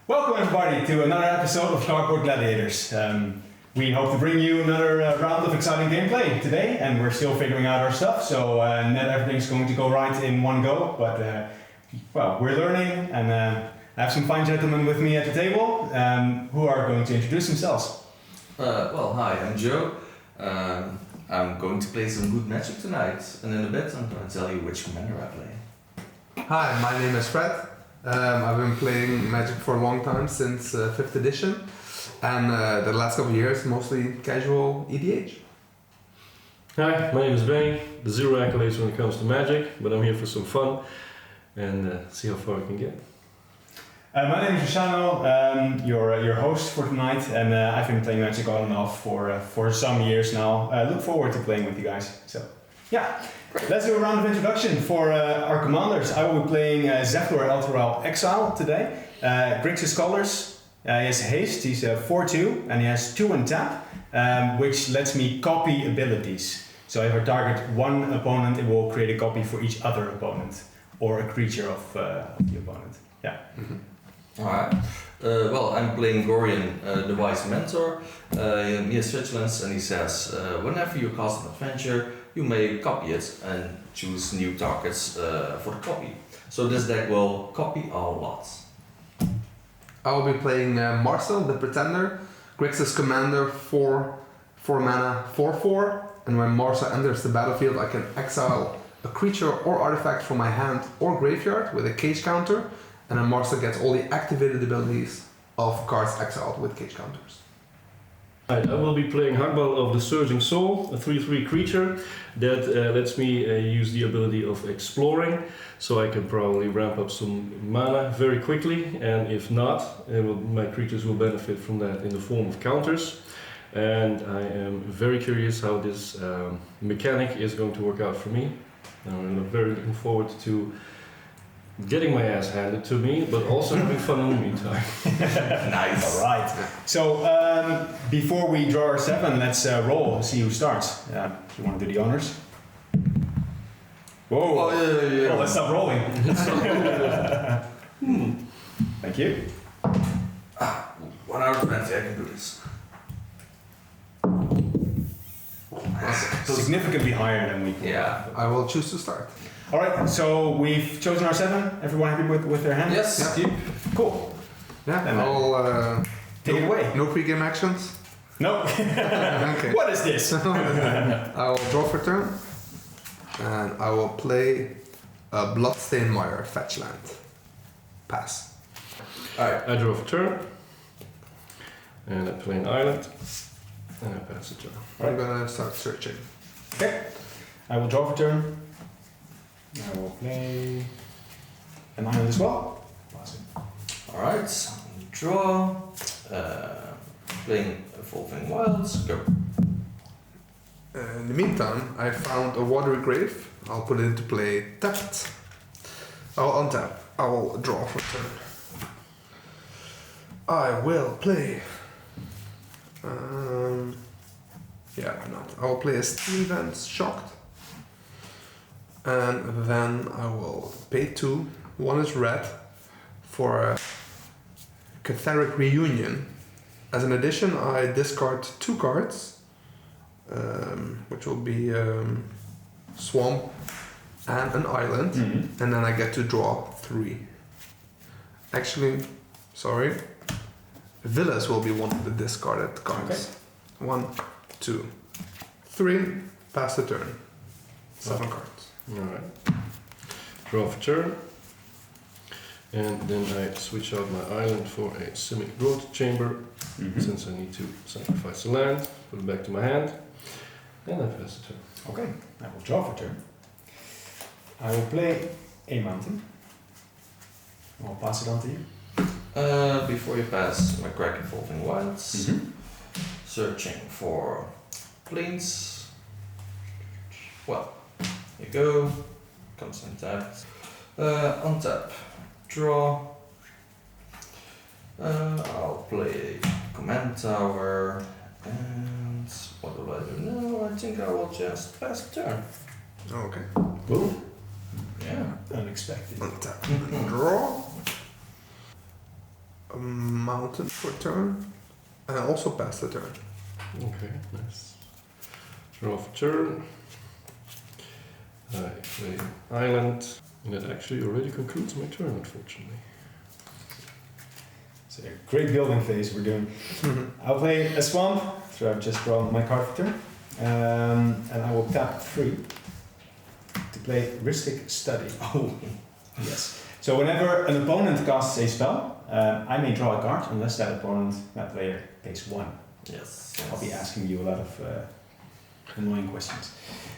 Welcome everybody to another episode of Cardboard Gladiators. We hope to bring you another round of exciting gameplay today, and we're still figuring out our stuff, so not everything's going to go right in one go, but well, we're learning, and I have some fine gentlemen with me at the table who are going to introduce themselves. Well, hi, I'm Joe. I'm going to play some good Magic tonight, and in a bit I'm going to tell you which commander I play. Hi, my name is Fred. I've been playing Magic for a long time, since 5th edition, and the last couple of years mostly casual EDH. Hi, my name is Benny. The zero accolades when it comes to Magic, but I'm here for some fun and see how far we can get. My name is Luciano, your host for tonight, and I've been playing Magic on and off for some years now. I look forward to playing with you guys. So, yeah, let's do a round of introduction for our commanders. I will be playing Zevlor Elturel Exile today. Grixis Scholars, he has haste, he's 4-2, and he has 2 in tap, which lets me copy abilities. So if I target one opponent, it will create a copy for each other opponent, or a creature of the opponent. Yeah. Mm-hmm. Alright. Well, I'm playing Gorion, the Wise Mentor. He has vigilance, and he says, whenever you cast an adventure, you may copy it and choose new targets for the copy. So this deck will copy a lot. I will be playing Mairsil, the Pretender, Grixis Commander, 4 mana, 4/4, and when Mairsil enters the battlefield, I can exile a creature or artifact from my hand or graveyard with a cage counter, and then Mairsil gets all the activated abilities of cards exiled with cage counters. Right, I will be playing Hakbal of the Surging Soul, a 3/3 creature that lets me use the ability of exploring, so I can probably ramp up some mana very quickly, and if not, my creatures will benefit from that in the form of counters. And I am very curious how this mechanic is going to work out for me. I'm very looking forward to getting my ass handed to me, but also having fun in the meantime. Nice. All right. So before we draw our 7, let's roll. See who starts. If you want to do the honors. Whoa. Oh, yeah. Oh, let's stop rolling. Thank you. 1 out of 20, I can do this. Significantly higher than we can. Yeah. I will choose to start. All right. So we've chosen our 7. Everyone happy with their hand? Yes. Yeah. Cool. Yeah, And I'll take it away. No pre-game actions. No. Okay. What is this? I will draw for turn, and I will play a Bloodstained Mire fetch land. Pass. Alright. I draw for turn, and I play an island, and I pass the turn. I'm gonna start searching. Okay. I will draw for turn. I will play an island as well. Pass it. Alright. Draw. Playing Evolving Wilds. Go. In the meantime, I found a Watery Grave. I'll put it into play tapped. I'll untap. I will draw for turn. I will play. Yeah, why not? I will play a Steel Vents Shocked. And then I will pay 2. 1 is red for a Catheric Reunion. As an addition, I discard 2 cards, which will be Swamp and an Island, Mm-hmm. and then I get to draw 3. Actually, sorry, Villas will be one of the discarded cards. Okay. 1, 2, 3, pass the turn. 7 cards. Alright. Draw for turn. And then I switch out my island for a Simic Growth Chamber, Mm-hmm. since I need to sacrifice the land, put it back to my hand, and I pass the turn. Okay. I will draw for turn. I will play a mountain. I'll pass it on to you. Before you pass, my crack Evolving Wilds. Mm-hmm. Searching for planes. Well, here you go. Comes untapped. Untap. Draw. I'll play Command Tower. And what do I do now? I think I will just pass the turn. Okay. Boom. Yeah. Unexpected. Untap. Draw. a mountain for turn, and also pass the turn. Okay, nice. Draw for turn. I play island, and that actually already concludes my turn, unfortunately. It's a great building phase we're doing. I'll play a swamp, so I've just drawn my card for turn. And I will tap 3 to play Ristic Study. Oh. Yes. So whenever an opponent casts a spell, I may draw a card unless that opponent, that player, pays 1. Yes. I'll be asking you a lot of annoying questions.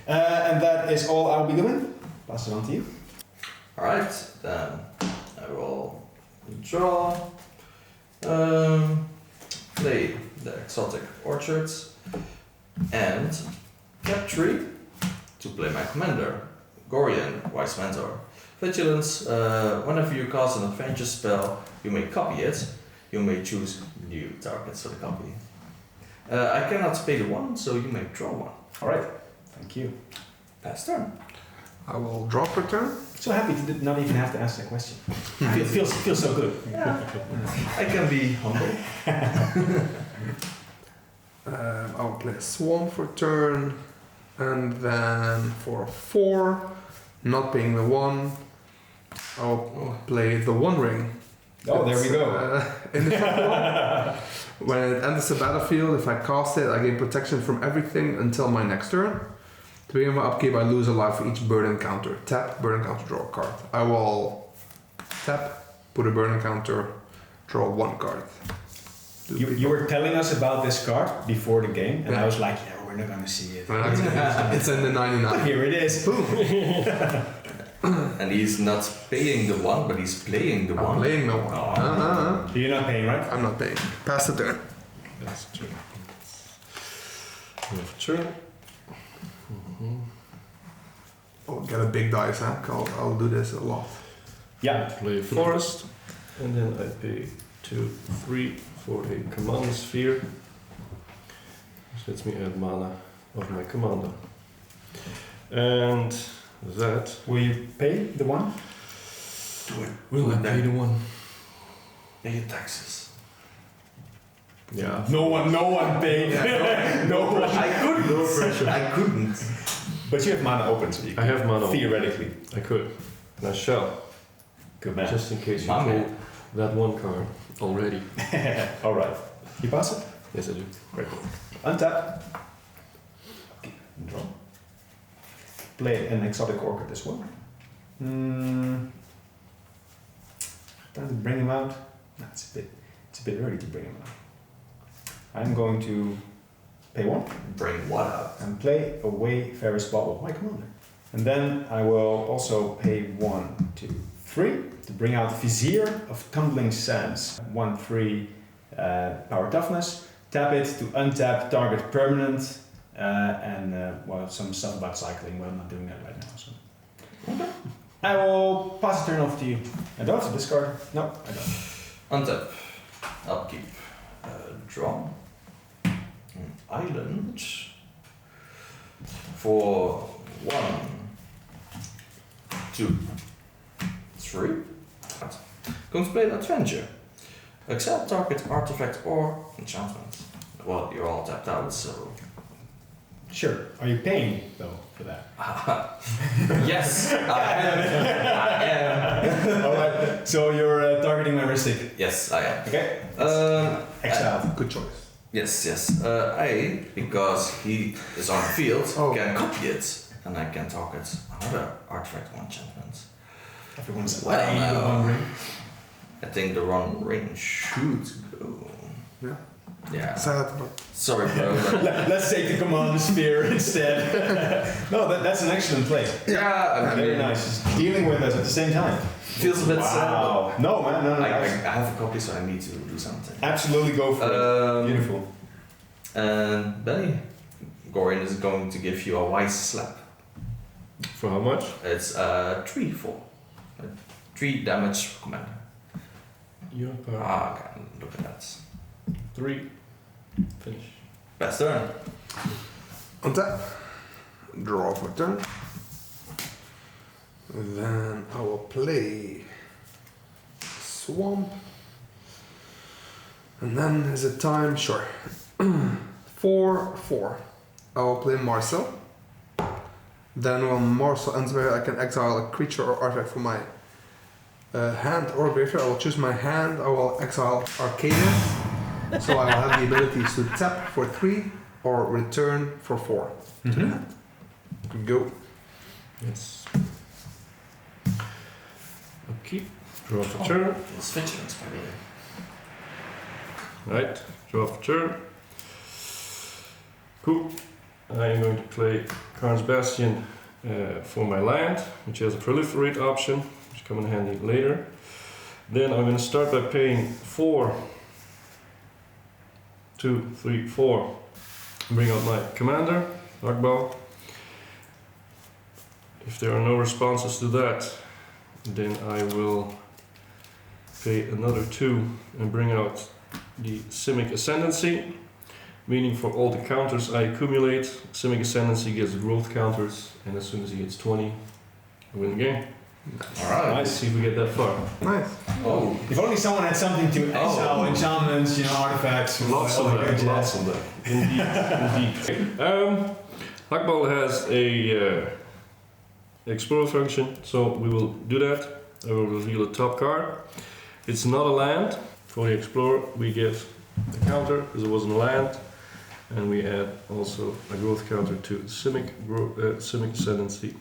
And that is all I'll be doing. Pass it on to you. Alright, then I will draw, play the exotic orchards, and tap 3 to play my commander, Gorion, Wise Mentor. Vigilance, whenever you cast an adventure spell, you may copy it. You may choose new targets for the copy. I cannot pay the 1, so you may draw 1. Alright, thank you. Pass turn. I will draw for turn. So happy to not even have to ask that question. Feels so good. Yeah. I can be humble. I will play a swamp for turn, and then for 4, not paying the 1, I'll play the One Ring. Oh, there we go. In the top one, when it enters the battlefield, if I cast it, I gain protection from everything until my next turn. To begin my upkeep, I lose a life for each burn encounter. Tap, burn encounter, draw a card. I will tap, put a burn encounter, draw 1 card. You were telling us about this card before the game, and Yeah. I was like, yeah, we're not gonna see it. It's in the 99. Here it is. Boom. And he's not paying the 1, but he's playing the 1. I'm playing no one. Oh. You're not paying, right? I'm not paying. Pass the turn. That's turn. Draw for turn. Oh, get a big dice, huh? I'll do this a lot. Yeah. Play forest, and then I pay 2, 3 for a command sphere. Which lets me add mana of my commander. And that Will you pay the 1? Do it. will I pay the 1. Pay your taxes. Yeah. No one paid. No one. I couldn't. No pressure. I couldn't. But you have mana open, so you I have mana. theoretically. I could. And I shall. Good man. Just in case you My pull man. that 1 card already. All right. You pass it. Yes, I do. Great. Untap. Okay. Draw. Play an exotic orchid as well. Time to bring him out. No, it's a bit early to bring him out. I'm going to pay 1 Bring what up? and play a Wayfarer's Bauble, my commander. And then I will also pay 1, 2, 3 to bring out Vizier of Tumbling Sands. 1, 3 power toughness. Tap it to untap target permanent. Well, some stuff about cycling, but I'm not doing that right now. So. Okay. I will pass the turn off to you. I don't have to discard. No, I don't. Untap. Upkeep. Draw. An island. For 1, 2, 3. Going to play an adventure. Accept target artifact or enchantment. Well, you're all tapped out, so. Sure. Are you paying though for that? Yes, I am. All right. So you're targeting my Ristic. Yes, I am. Okay. Exiled. Good choice. Yes. I, because he is on the field, can copy it, and I can target another artifact or enchantment. Everyone's Well, eyeing the no. One Ring. I think the wrong ring should go. Yeah. Yeah. Sad, but Sorry, bro. But Let's take the Commander Sphere instead. No, that's an excellent play. yeah, I mean, Very nice. Just dealing with us at the same time. feels a bit sad. Wow. No, man. No. I have a copy, so I need to do something. Absolutely go for it. Beautiful. And Benny, Gorion is going to give you a wise slap. For how much? It's 3 for 3 damage for commander. Your power. Okay, look at that. 3. Finish. Best turn. untap. Draw for turn. Then I will play Swamp. And then is it time? Sure. 4/4. I will play Mairsil. Then when Mairsil ends where I can exile a creature or artifact from my hand or graveyard. I will choose my hand. I will exile Arcadia. So I will have the ability to tap for 3 or return for 4. Go. Yes. Okay. Draw for turn. It's vigilance, by the way. Right. Draw for turn. Cool. I am going to play Karn's Bastion for my land, which has a proliferate option, which come in handy later. Then I'm going to start by paying 4, 2, 3, 4. Bring out my commander, Hakbal. If there are no responses to that, then I will pay another 2 and bring out the Simic Ascendancy, meaning for all the counters I accumulate, Simic Ascendancy gets growth counters, and as soon as he gets 20, I win the game. Alright. Let's see if we get that far. Nice. Oh. If only someone had something to exile, enchantments, artifacts. Lots of that, lots of that. Indeed, indeed. Hakbal has a explore function, so we will do that. I will reveal a top card. It's not a land. For the explorer, we get a counter because it wasn't a land, and we add also a growth counter to Simic Ascendancy.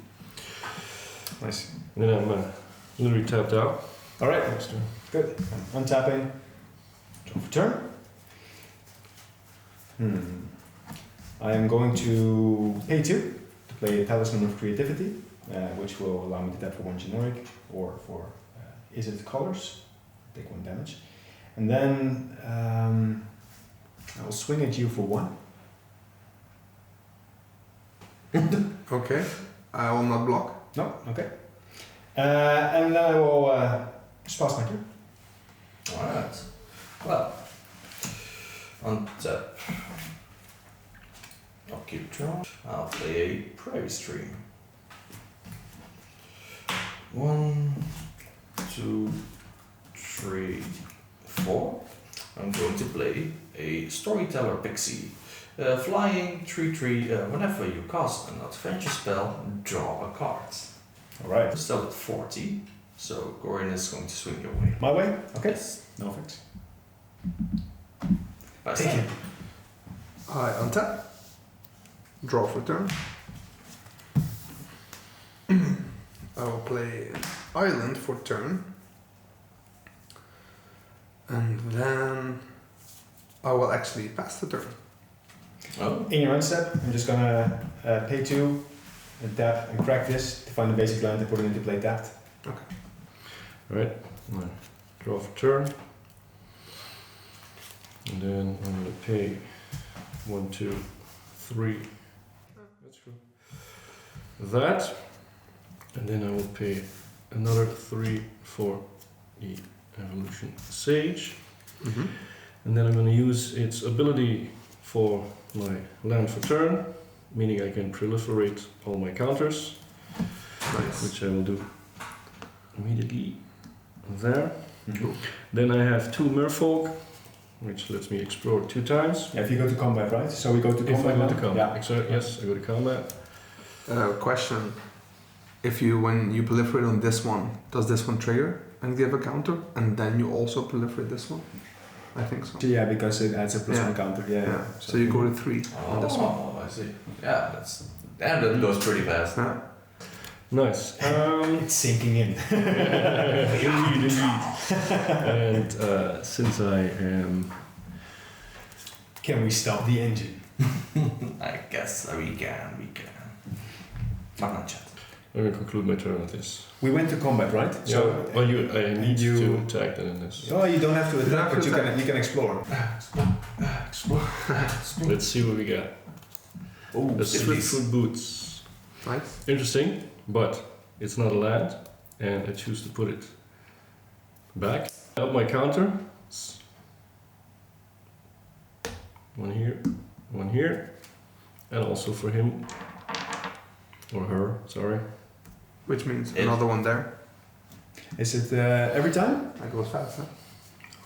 Nice. And then I'm literally tapped out. All right. Next turn. Good. I'm untapping. Draw for turn. I am going to pay 2 to play a Talisman of Creativity, which will allow me to tap for 1 generic or for is it colors? Take 1 damage. And then I will swing at you for 1. Okay. I will not block. No? Okay. And then I will pass my turn. Alright. Well, on tap. I'll keep drawing. I'll play a Prairie Stream. 1, 2, 3, 4. I'm going to play a Storyteller Pixie. Flying 3/3. Whenever you cast an adventure spell, draw a card. Alright. Still at 40, so Gorion is going to swing your way. My way? Okay. Yes. No effects. Take it. I untap. Draw for turn. I will play an island for turn. And then I will actually pass the turn. Oh. In your end step, I'm just gonna pay 2 and tap and crack this to find the basic land and put it into play tapped. Right. Draw for turn. And then I'm going to pay 1, 2, 3. That's cool. That. And then I will pay another 3 for the Evolution Sage. And then I'm going to use its ability for my land for turn, meaning I can proliferate all my counters, which I will do immediately there. Then I have 2 Merfolk, which lets me explore 2 times. Yeah, if you go to combat, right? So we go to combat. If I go to now? combat, Yeah. yes, I go to combat. Question. When you proliferate on this one, does this one trigger and give a counter? And then you also proliferate this one? I think so. Yeah, because it adds a plus Yeah. 1 counter. Yeah. So you go to 3 on this one. Oh, I see. Yeah, that goes pretty fast. Yeah. Nice. It's sinking in. Indeed. And since I am... Can we stop the engine? I guess we can. Fuck not chat. I'm going to conclude my turn with this. We went to combat, right? So, well, I need you- to attack that in this. Oh, you don't have to attack, have but to you can explore. Let's see what we got. Oh, The Swiftfoot Boots. Nice. Interesting, but it's not a land, and I choose to put it back. Up my counter. 1 here, 1 here, and also for him, or her, sorry. Which means It- another one there. Is it every time? That goes fast, huh?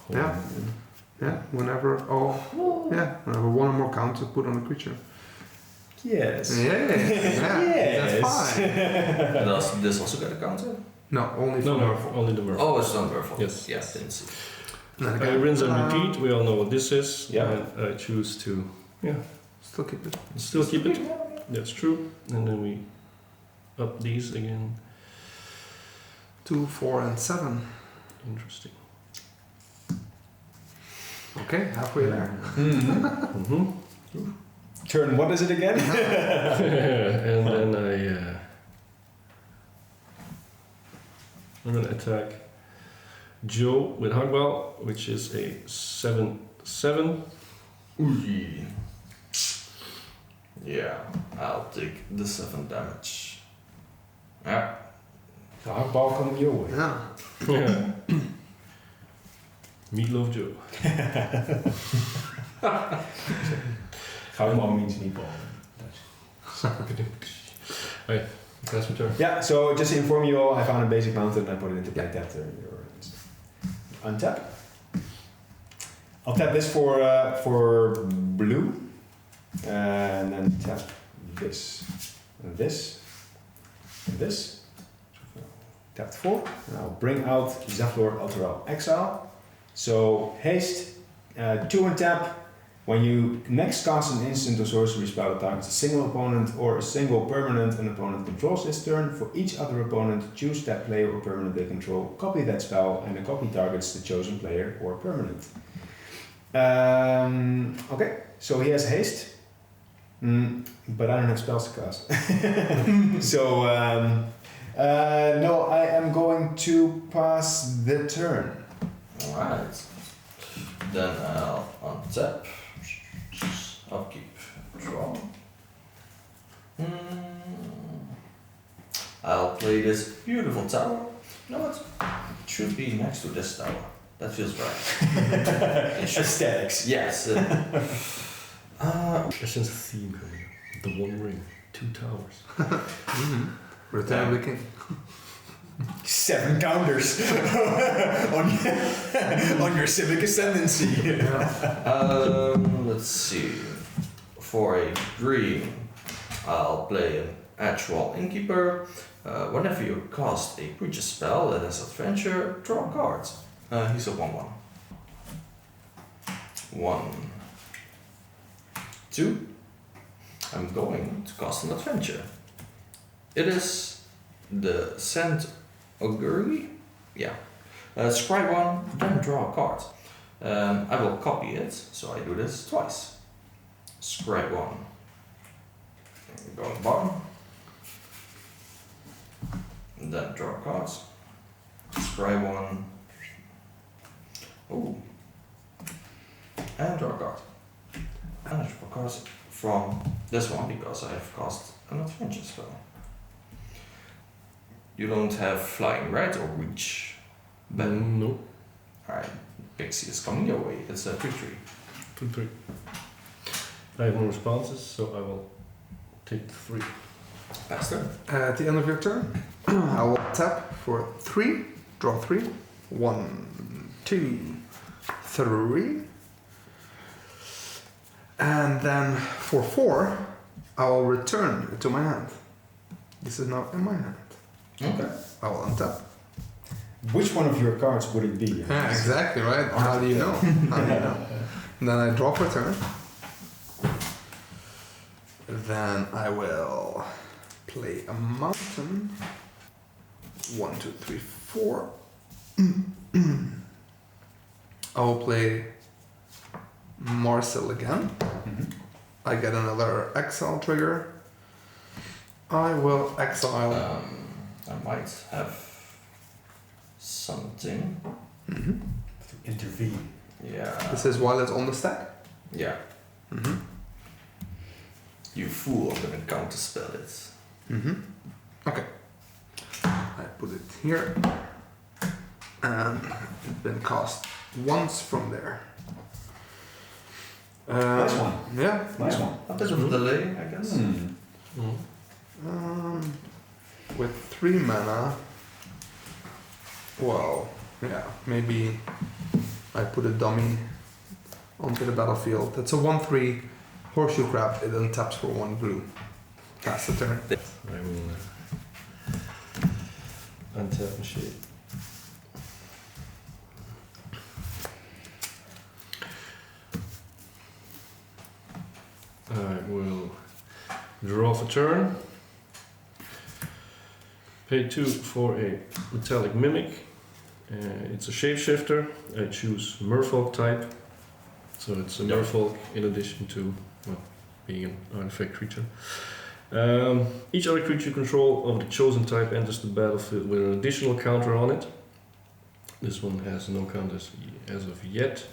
Hold Yeah. on. Yeah, whenever. Whenever one or more counters put on a creature. Yes. That's fine. Does this also get a counter? No, only for No, Merfolk. only the Merfolk. Oh, it's not Merfolk. Yes. Yes, didn't see. And then I again, rinse and repeat. We all know what this is. Yeah. And I choose to Still keep it. still keep it. That's true. And then we up these again. 2, 4, and 7. Interesting. Okay, halfway there. Mm-hmm. Turn, what is it again? And then I'm gonna attack Joe with Hakbal, which is a 7/7. Ooh. Yeah, I'll take the 7 damage. Yeah. The Hakbal coming your way. Yeah. Meatloaf Joe. Hakbal means meatball. Hey, that's my turn. Yeah, so just to inform you all, I found a basic mountain and I put it into play tap turn. Untap. I'll tap this for blue. And then tap this. And this. And this. Tapped 4. And I'll bring out Zevlor Alteral Exile. So haste, 2 and tap. When you next cast an instant or sorcery spell that targets a single opponent or a single permanent an opponent controls this turn, for each other opponent, choose that player or permanent they control, copy that spell, and the copy targets the chosen player or permanent. Okay, so he has haste, but I don't have spells to cast. So, no, I am going to pass the turn. Alright. Then I'll untap. Upkeep. Draw. I'll play this beautiful tower. You know what? It should be next to this tower. That feels right. Aesthetics. Yes. There's a theme here. The One Ring, 2 towers. Return of the King. 7 counters on your civic ascendancy. Let's see. For a green, I'll play an Actual Innkeeper. Whenever you cast a creature spell that has adventure, draw a card. He's a 1/1. 1, 2. I'm going to cast an adventure. It is the Sand Augury? Yeah. Scry 1, then draw a card. I will copy it, so I do this twice. Scry 1. Go on the bottom. And then draw cards. Scry 1. Ooh. And draw a card. And I draw cards from this one because I have cast an adventure spell. You don't have flying, right? Or reach? No. Alright, Pixie is coming your way. It's a 3/3. 2/3. I have no responses, so I will take 3. Pass turn. At the end of your turn, I will tap for 3, draw 3. 1, 2, 3. And then for 4, I will return it to my hand. This is now in my hand. Okay. I will untap. Which one of your cards would it be? Yeah, exactly, right? How do you know? How do you know? And then I draw for a turn. Then I will play a mountain. 1, 2, 3, 4. I will play Mairsil again. I get another exile trigger. I will exile. I might have something. To intervene. Yeah. This is while it's on the stack. Yeah. You fool, I'm gonna counterspell it. Okay. I put it here. And it's been cast once from there. Nice one. Yeah. Nice one. A bit of a delay, I guess. With 3 mana. Well, yeah, maybe I put a dummy onto the battlefield. It's a 1/3 horseshoe crab. It untaps for 1 brew. That's the turn. I will untap and shade. I will draw for turn. Pay 2 for a metallic mimic. It's a shapeshifter. I choose Merfolk type. So it's a Merfolk in addition to being an artifact creature. Each other creature you control of the chosen type enters the battlefield with an additional counter on it. This one has no counters as of yet.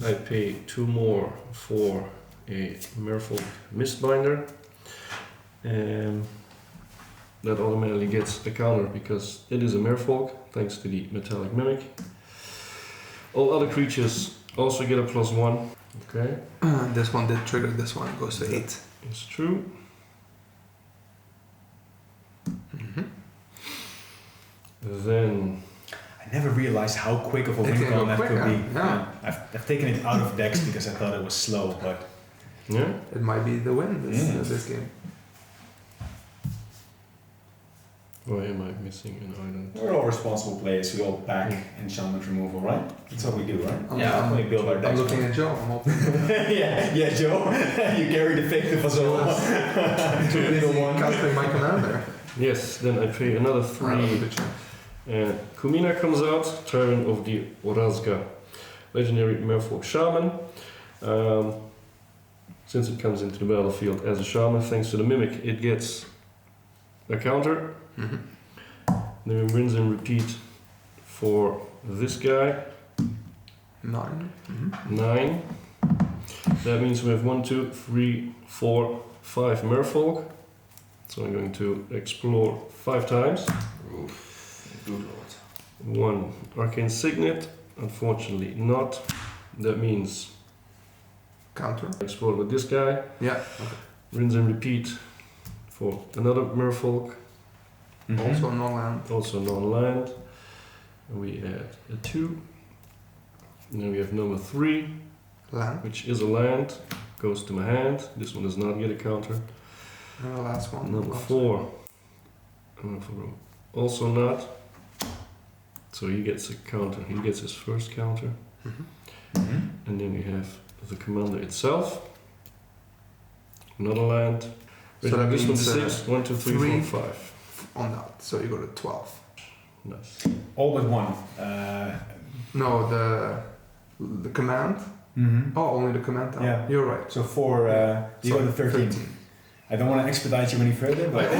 I pay 2 more for a Merfolk Mistbinder. That automatically gets a counter because it is a Merfolk, thanks to the metallic mimic. All other creatures also get a +1. Okay. This one did trigger. This one goes to 8. It's true. Mm-hmm. Then I never realized how quick of a It win can go con that quick, could be. yeah. I've taken it out of decks because I thought it was slow, but yeah. It might be the win this game. Why am I missing an island? we're all responsible players. We all back enchantment removal, right? That's what we do, right? Yeah. We build our I'm decks. looking at Joe. I'm hoping. yeah, Joe. You carry the fate of us all. Too busy casting my commander. Yes, then I pay another 3. And Kumina comes out, turn of the Orazga, legendary Merfolk Shaman. Since it comes into the battlefield as a shaman, thanks to the mimic, it gets a counter. Mm-hmm. Then we rinse and repeat for this guy, 9. Mm-hmm. 9. That means we have 1, 2, 3, 4, 5 Merfolk. So I'm going to explore 5 times. Oof. Good lord. 1 Arcane Signet, unfortunately not. That means Counter. explore with this guy. Yeah. Rinse and repeat for another Merfolk, Mhm. Also no land. also non-land. And we add a 2. And then we have number 3, Land. which is a land, goes to my hand. This one does not get a counter. And the last one. Number 4, also not. So he gets a counter. He gets his first counter. Mm-hmm. Mhm. And then we have the commander itself. Another land. So that this one's means 6. 1, 2, 3, 3. 4, 5. On that. So you go to 12. Nice. All but one. No, the command. Mhm. Oh, only the command. Oh, Yeah. You're right. So for you go to 13. I don't want to expedite you any further, but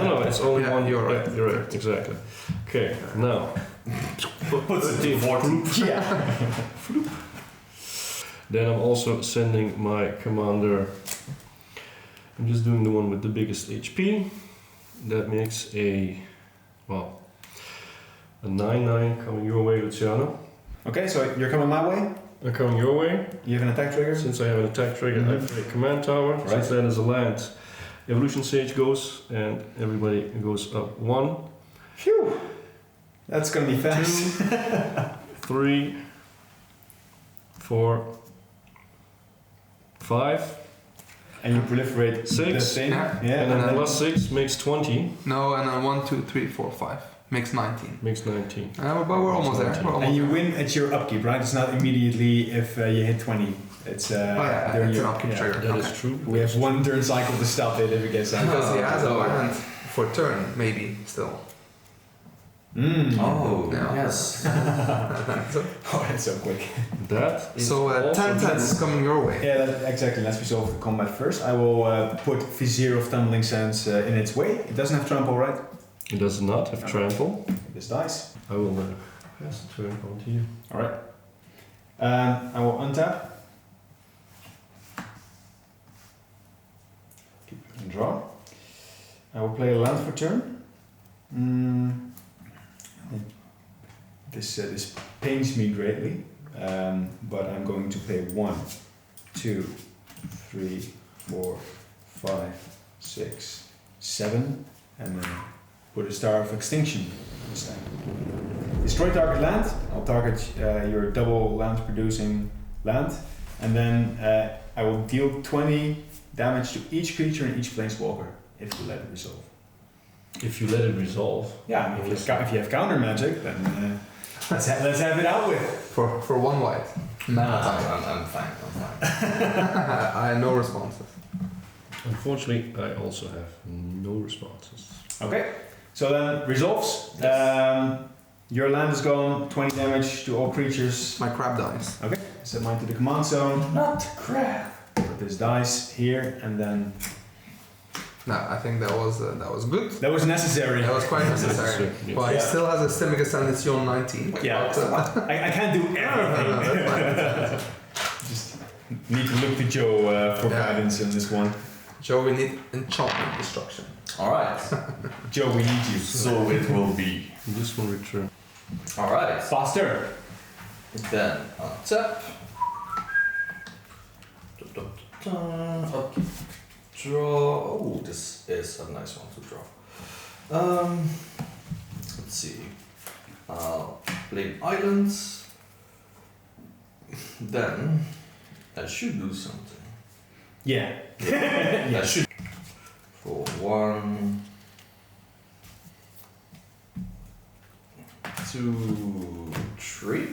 No, it's only Yeah, one. you're right. Yeah, you're right. Exactly. Okay. Now. what's it? 14. Yeah. Then I'm also sending my commander. I'm just doing the one with the biggest HP. That makes a 9/9 coming your way, Luciano. Okay, so you're coming my way. Coming your way. You have an attack trigger. Since I have an attack trigger, I Mhm. play command tower. Right. Since that is a land, Evolution Sage goes, and everybody goes up 1, Phew. That's gonna be fast. 3, 4, 5, And you proliferate 6. the thing. Yeah. Yeah. and then plus 6 makes 20, No, and then 1, 2, 3, 4, 5 makes 19. makes 19. But we're almost there. We're almost And you there. win at your upkeep, right? It's not immediately if you hit 20. It's yeah, during it's your an upkeep trigger. That is Okay. true. We have 1 turn cycle to stop it if it gets out. Because he has a Oh, land for turn, maybe still. Mm. Oh, Yeah. yes. Oh, that's so quick. That is So also 10 is coming your way. Yeah, exactly. Let's resolve the combat first. I will put Vizier of Tumbling Sands in its way. It doesn't have trample, right? It does not have trample. This dice. I will pass the turn on to you. Alright. I will untap. And draw. I will play a land for turn. This pains me greatly, but I'm going to play 1, 2, 3, 4, 5, 6, 7, and then put a Star of Extinction this time. Destroy target land. I'll target your double land producing land, and then I will deal 20 damage to each creature and each planeswalker if you let it resolve. If you let it resolve. Yeah, if you have counter magic, then let's have it out with. For 1 white. Mana time. I'm fine. I have no responses. Unfortunately, I also have no responses. Okay, so then resolves. Your land is gone. 20 damage to all creatures. My crab dies. Okay, set mine to the command zone. Not crap. Put this dice here, and then No, I think that was good. that was necessary. That was quite necessary. Yes. Well, he Yeah. still has a Simic Ascendancy on 19. Yeah, But, I can't do everything. Just need to look to Joe for Yeah. guidance on this one. Joe, we need enchantment destruction. Alright, Joe, we need you. so it will be. This will return. Alright, Faster. then untap. Okay. Draw. Oh, this is a nice one to draw. Let's see. I'll play islands. Then I should do something. Yeah. I should. For 1, 2, 3.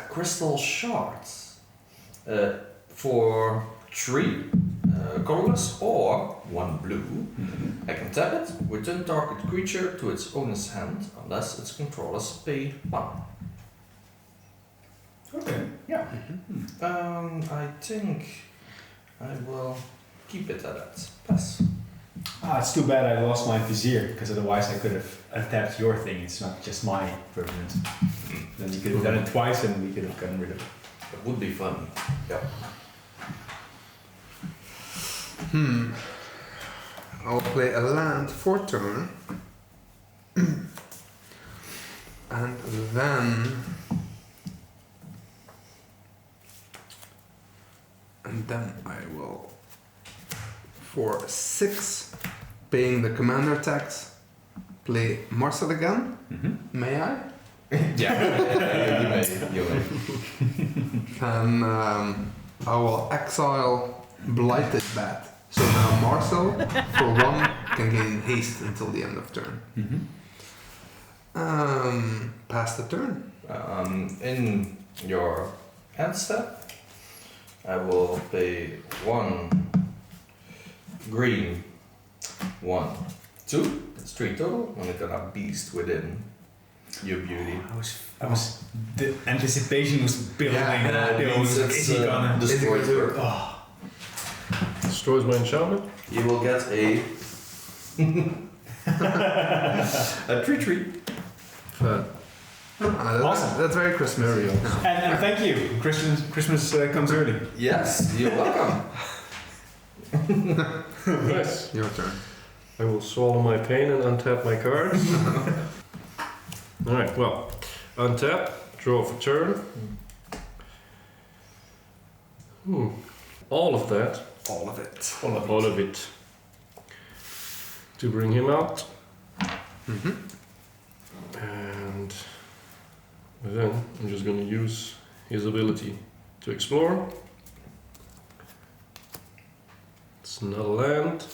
Crystal shards. For 3 colorless or 1 blue. I can tap it, return target creature to its owner's hand unless its controllers pay 1. Okay. Yeah. I think I will keep it at that. Pass. It's too bad I lost my vizier, because otherwise I could have tapped your thing. It's not just my permanent. Then you could have done it twice, and we could have gotten rid of it. It would be fun. Yep. I'll play a land for turn. And then I will, for 6, paying the commander tax, play Mairsil again. May I? Yeah, you may. And I will exile Blighted Bat. So now Mairsil, for 1, can gain haste until the end of turn. Pass the turn. In your hand step, I will pay 1 green, 1, 2. That's 3 total. I'm gonna beast within your beauty. The anticipation was building. Yeah, It was like, is he gonna? destroy Is it your. Oh. Destroys my enchantment. You will get a a 3/3. Awesome. That's very Christmas. Very awesome. And thank you. Christmas comes early. Yes, you're welcome. Nice. Your turn. I will swallow my pain and untap my cards. Alright, well, untap, draw for turn. All of that. All of it. All of it. To bring him out. And then I'm just going to use his ability to explore. It's not a land.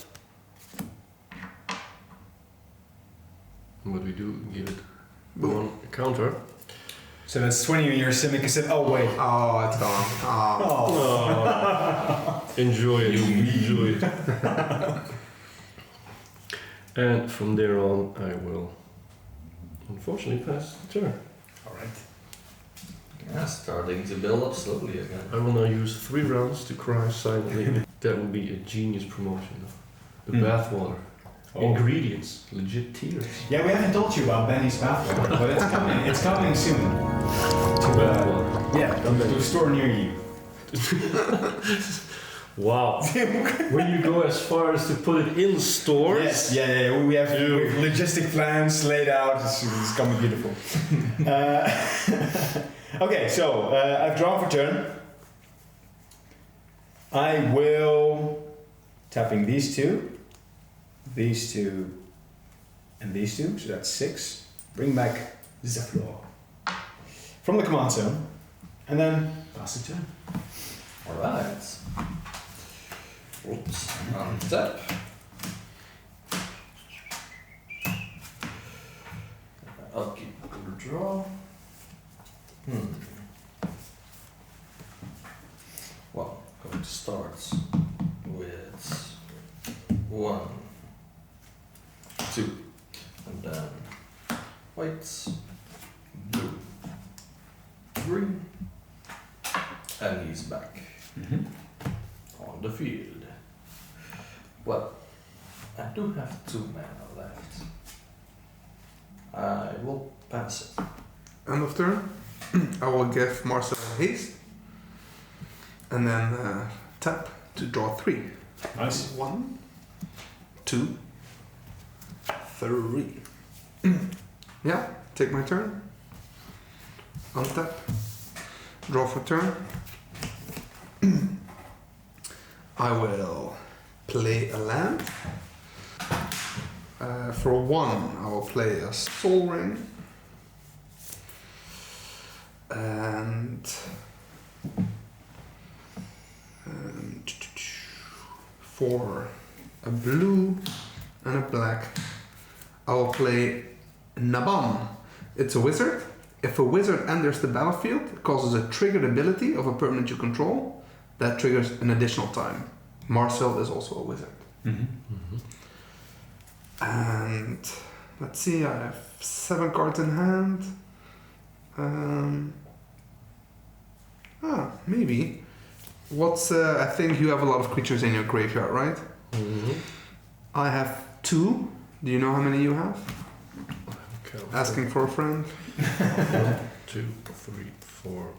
But we do give it 1 counter. So that's 20 in your Simic Ascent. Oh, wait. Oh, it's gone. Oh. Enjoy it. Enjoy it. And from there on, I will unfortunately pass the turn. Alright. Yeah, starting to build up slowly again. I will now use 3 rounds to cry silently. That would be a genius promotion. The bathwater. Ingredients, legit tears. Yeah, we haven't told you about Benny's bathwater, but it's coming. It's coming soon. To bathwater. Yeah, to a store near you. Wow. When you go as far as to put it in stores? Yes, yeah. We have logistic plans laid out. It's coming beautiful. Okay, so I've drawn for turn. I will tapping these 2, and these 2. So that's 6. Bring back Zevlor from the command zone. And then pass it to him. Alright. Oops. Untap. I'll keep the draw. Well, going to start with 1, 2, and then white, blue, green, and he's back on the field. Well, I do have 2 mana left. I will pass it. End of turn. I will give Mairsil haste. And then tap to draw 3. Nice. 1, 2, 3. Yeah, take my turn. Untap. Draw for turn. I will play a land. For 1, I will play a Soul Ring. And for a blue and a black, I will play Naban. It's a wizard. If a wizard enters the battlefield, it causes a triggered ability of a permanent you control that triggers an additional time. Mairsil is also a wizard. And let's see, I have 7 cards in hand. Maybe. I think you have a lot of creatures in your graveyard, right? I have 2. Do you know how many you have? Okay. Asking for a friend. 1, 2, 3, 4,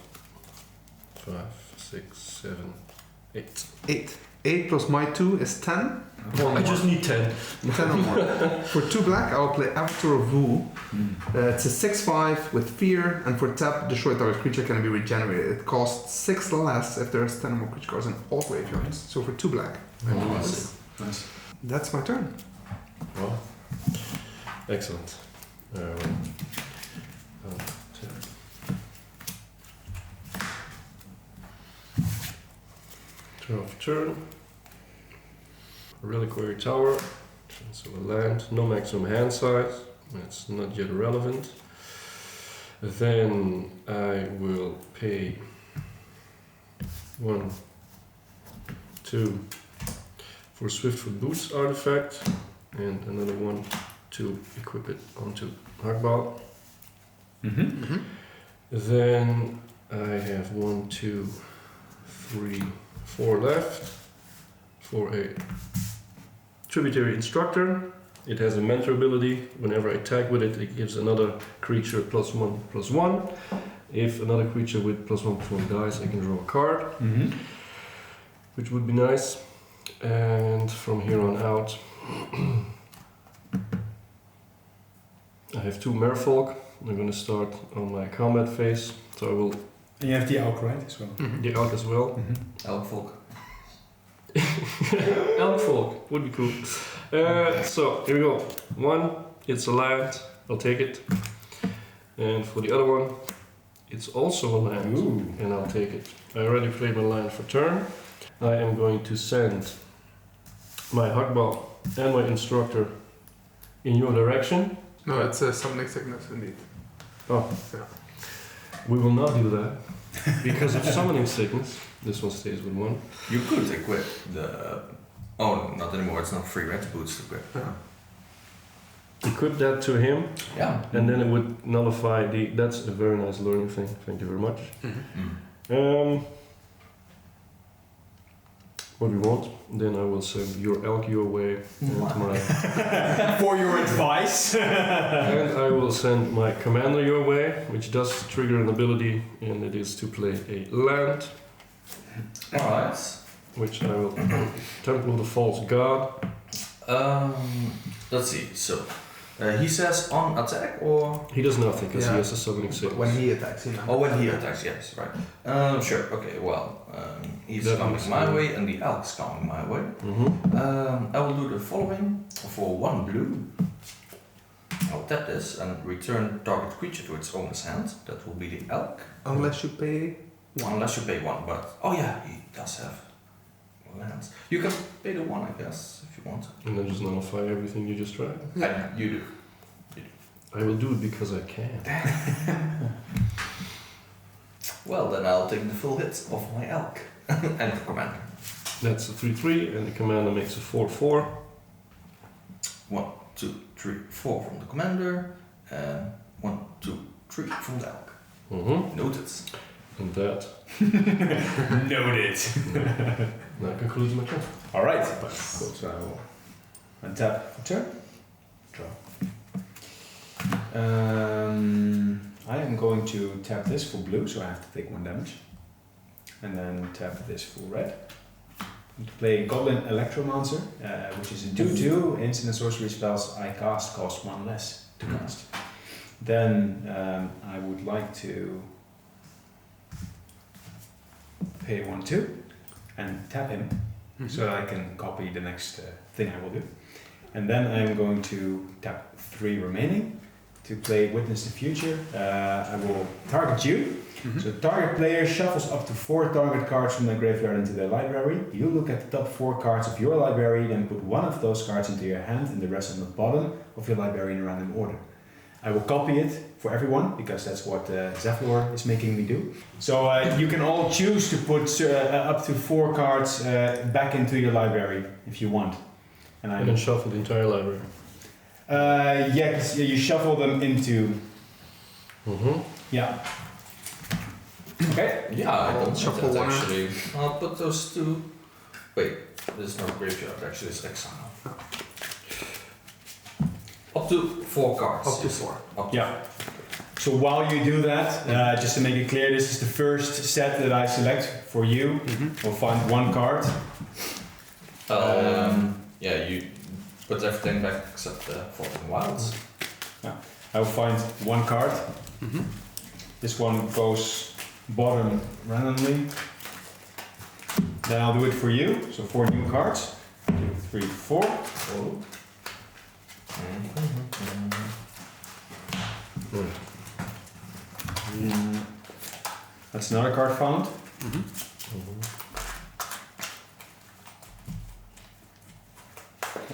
5, 6, 7, 8. 8. 8 plus my 2 is 10. I just need 10. 10 or more. For 2 black, I will play Avatar of Vu. It's a 6/5 with fear, and for tap, destroy target creature can be regenerated. It costs 6 less if there's 10 or more creature cards in all graveyards. So for 2 black. Nice. That's my turn. Well, excellent. Draw of turn. Reliquary Tower. So a land, no maximum hand size. That's not yet relevant. Then I will pay 1, 2 for Swiftfoot Boots artifact, and another 1 to equip it onto Hakbal. Then I have 1, 2, 3, 4 left for a Tributary Instructor. It has a mentor ability. Whenever I attack with it, it gives another creature +1/+1. If another creature with +1/+1 dies, I can draw a card, which would be nice. And from here on out, I have 2 Merfolk. I'm going to start on my combat phase, so I will. And you have the Elk, right, as well? The Elk as well. Elk folk. Elk Folk would be cool. So here we go. 1, it's a land. I'll take it. And for the other one, it's also a land. And I'll take it. I already played my land for turn. I am going to send my Hakbal and my Instructor in your direction. No, it's a summoning sickness indeed. Oh. Yeah. We will not do that because of summoning sickness. This one stays with 1. You could equip the... Oh, not anymore. It's not free red boots to equip. Equip that to him, Yeah. and then it would nullify the... That's a very nice learning thing. Thank you very much. What we want, then I will send your Elk your way and my... For your advice. And I will send my Commander your way, which does trigger an ability, and it is to play a land. Alright. Which I will Temple of the False God. Let's see. So, he says on attack or? He does nothing because he Yeah. has a summoning sickness. When he attacks, you know. Oh, when he attacks, yes, right. Sure. Okay. Well, he's That coming makes my sense. way, and the elk's coming my way. I will do the following for 1 blue. I'll tap this and return target creature to its owner's hand. That will be the elk. Unless you pay Unless you pay 1, but oh yeah, he does have lands. You can pay the 1, I guess, if you want. And then just nullify everything you just tried. And you do. I will do it because I can. Well, then I'll take the full hit of my elk and the commander. That's a 3/3, and the commander makes a 4/4. 1, 2, 3, 4 from the commander, and 1, 2, 3 from the elk. Mm-hmm. Noted. And that Noted. that concludes my turn. All right. So I will untap for turn. Draw. I am going to tap this for blue, so I have to take 1 damage. And then tap this for red. To play Goblin Electromancer, which is a 2/2. Instant and sorcery spells I cast cost 1 less to cast. Then I would like to pay 1/2 and tap him, so that I can copy the next thing I will do. And then I'm going to tap 3 remaining to play Witness the Future. I will target you. So target player shuffles up to 4 target cards from their graveyard into their library. You look at the top 4 cards of your library, then put 1 of those cards into your hand and the rest on the bottom of your library in a random order. I will copy it for everyone, because that's what Zevlor is making me do. So you can all choose to put up to 4 cards back into your library if you want. And I then shuffle the entire library. Yes, you shuffle them into... Mm-hmm. Yeah. Okay. Yeah, I don't Shuffle that one. actually. I'll put those 2. Wait, there's no graveyard, actually, it's exile. Up to 4 cards. Up to 4. Up to Yeah. So while you do that, just to make it clear, this is the first set that I select for you. We'll find 1 card. Yeah, you put everything back except the Forgotten Wilds. I will find 1 card. This one goes bottom randomly. Then I'll do it for you. So 4 new cards. 2, 3, 4. Oh. That's another card found.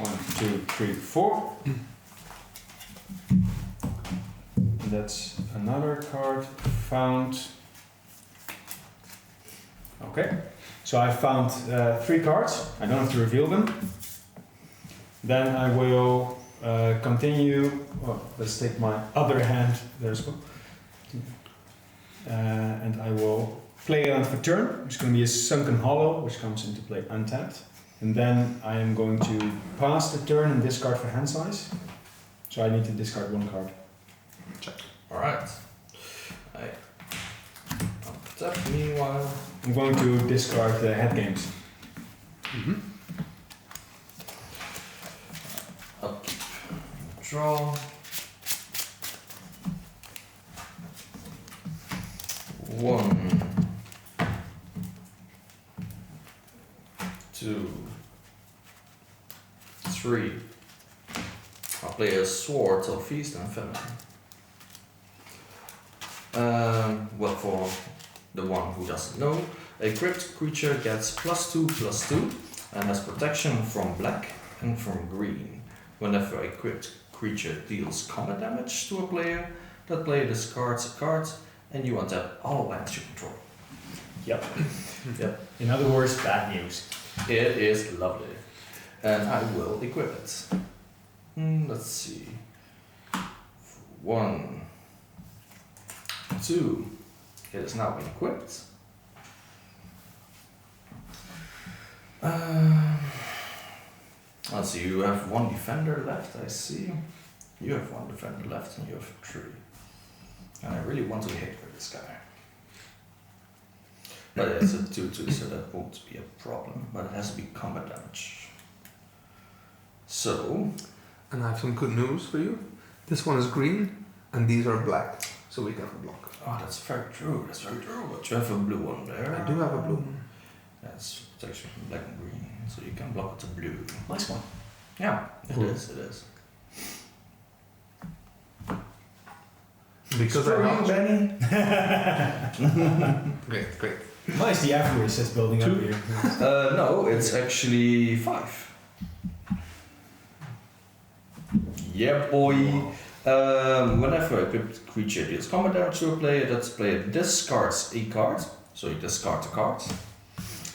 One, 2, 3, 4. And that's another card found. Okay, so I found 3 cards. I don't have to reveal them. Then I will continue. Well, let's take my other hand. There's one. And I will play it on for turn. It's going to be a Sunken Hollow, which comes into play untapped. And then I am going to pass the turn and discard for hand size. So I need to discard 1 card. Check. Alright. Tap meanwhile. I'm going to discard the head games. Upkeep. Draw. 1, 2, 3. I'll play a Sword of Feast and Famine. Well, for the one who doesn't know, a crypt creature gets +2/+2 and has protection from black and from green. Whenever a crypt creature deals combat damage to a player, that player discards a card and you untap all lands you control. Yep. Yep. In other words, bad news. It is lovely. And I will equip it. Let's see. 1, 2. It is now been equipped. Let's see, you have 1 defender left, I see. You have 1 defender left and you have 3. And I really want to hit with this guy. But it's a 2/2, so that won't be a problem. But it has to be combat damage. So, And I have some good news for you. This one is green, and these are black, so we can block. oh, that's very true. That's very true. But you have a blue one there. I do have a blue one. That's protection from black and green, so you can block it to blue. Nice one. Yeah, it Cool. is. It is. Because Screw I you, helped you. Benny. Great. Nice, the avarice is building up 2. here. No, it's actually 5. Yeah, boy. Whenever a equipped creature deals combat damage to a player, that player discards a card. So you discard the card.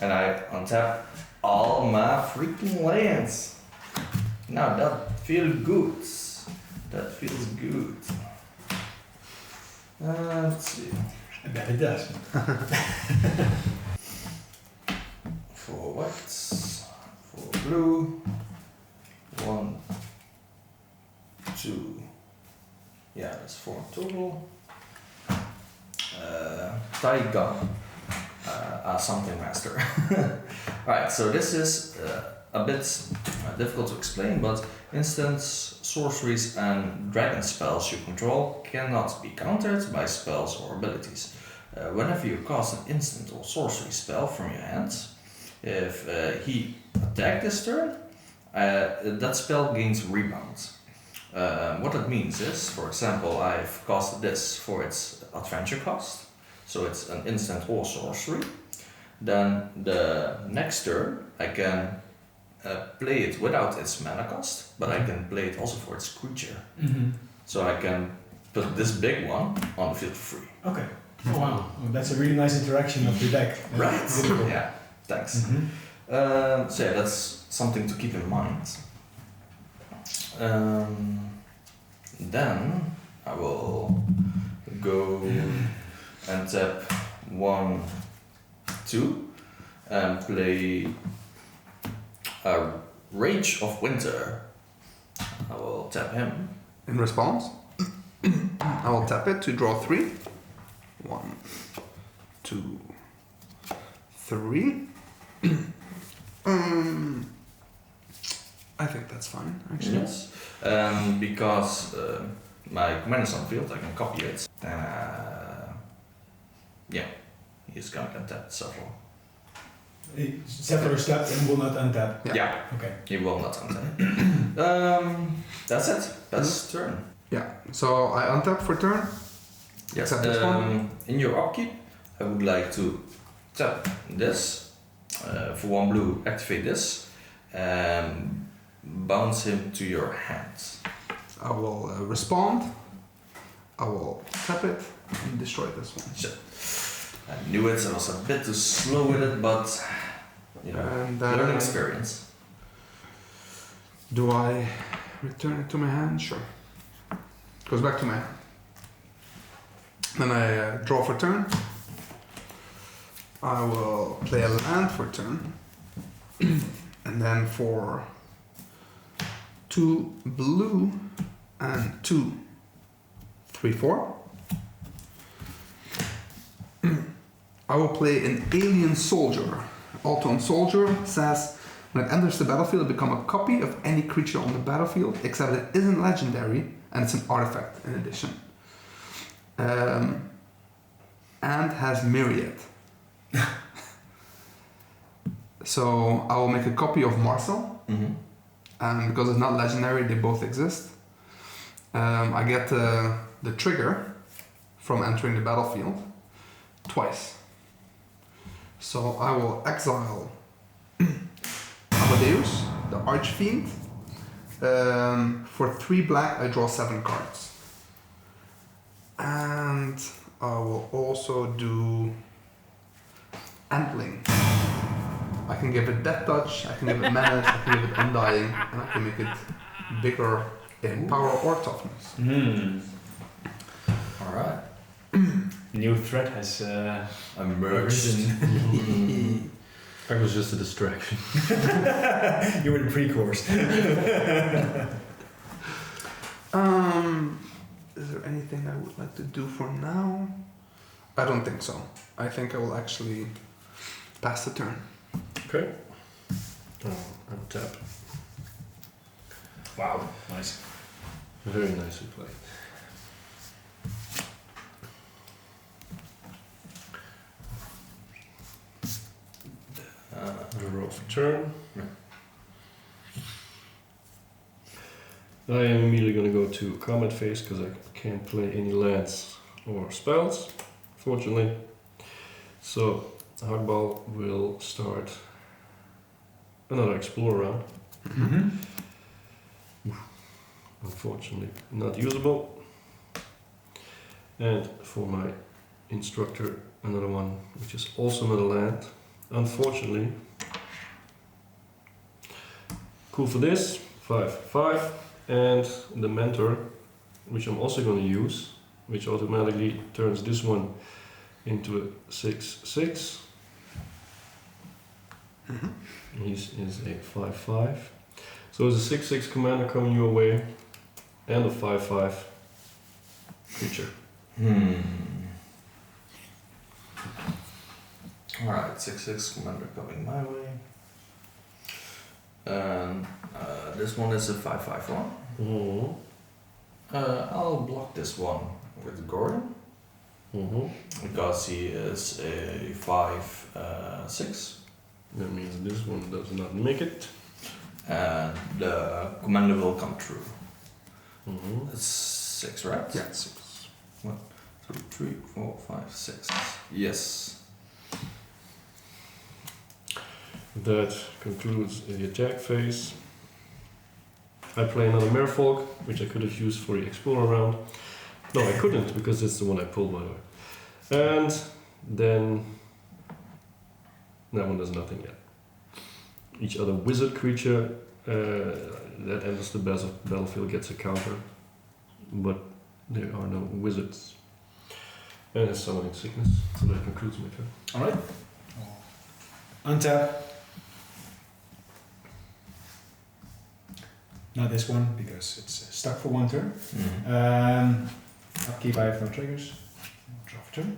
And I untap all my freaking lands. Now that feels good. That feels good. Let's see. I bet it does. 4 whites, 4 blue, 1, 2. Yeah, that's 4 total. Taiga, something master. Right, so this is a bit difficult to explain, but instants, sorceries, and dragon spells you control cannot be countered by spells or abilities. Whenever you cast an instant or sorcery spell from your hands, if he attacked this turn, that spell gains rebound. What that means is, for example, I've casted this for its adventure cost, so it's an instant or sorcery. Then the next turn I can play it without its mana cost, but I can play it also for its creature. Mm-hmm. So I can put this big one on the field for free. Okay. Oh wow, oh, that's a really nice interaction of your deck. Right. Beautiful. Yeah. Thanks. Mm-hmm. So yeah, that's something to keep in mind. Then I will go and tap 1, 2 and play a Rage of Winter. I will tap him. In response, I will tap it to draw 3. 1, 2, 3. I think that's fine, actually. Yes. Because my command is on the field, I can copy it. Then, yeah, he's gonna untap Zevlor. Zevlor is tapped and will not untap. Yeah. Okay. He will not untap. That's it. That's turn. Yeah, so I untap for turn. Yes. Except this one. In your upkeep, I would like to tap this. For 1 blue, activate this. Bounce him to your hands. I will respond. I will tap it and destroy this one. I knew it. I was a bit too slow with it, but you know, And learning experience. do I return it to my hand? Sure. Goes back to my hand. Then I draw for turn. I will play a land for turn. And then for 2 blue and 2, 3, 4. I will play an alien soldier. Alton soldier says when it enters the battlefield, become a copy of any creature on the battlefield, except it isn't legendary and it's an artifact in addition. And has myriad. So I will make a copy of Mairsil, and because it's not legendary, they both exist. I get the trigger from entering the battlefield twice. So I will exile Amadeus, the Archfiend. For 3 black, I draw 7 cards. And I will also do Antling. I can give it Death Touch, I can give it Menace, I can give it Undying, and I can make it bigger in power or toughness. Alright. New threat has Emerged. arisen. That was just a distraction. You were the pre-course. Is there anything I would like to do for now? I don't think so. I think I will actually pass the turn. Okay. Untap. Wow, nice. Very nicely played. Draw for turn. I am immediately going to go to combat phase because I can't play any lands or spells, fortunately. So Hakbal will start another explore round. Unfortunately, not usable. And for my instructor, another one, which is also another land. Unfortunately, cool for this, 5/5, and the mentor, which I'm also going to use, which automatically turns this one into a 6/6. He's is a 5/5. So it's a 6/6 commander coming your way, and a 5/5 creature. Alright, 6/6 commander coming my way. And this one is a 5/5 one. I'll block this one with Gorion. Because he is a 5/6. That means this one does not make it. And the commander will come through. It's 6, right? Yeah. 6. 1, 2, 3, 4, 5, 6. Yes. That concludes the attack phase. I play another Merfolk, which I could have used for the Explorer round. No, I couldn't, because it's the one I pulled, by the way. And then that one does nothing yet. Each other wizard creature that enters the battlefield gets a counter, but there are no wizards. And it's summoning sickness, so that concludes my turn. Alright. Untap. Not this one, because it's stuck for one turn. Upkeep, I have no triggers. Draw for turn.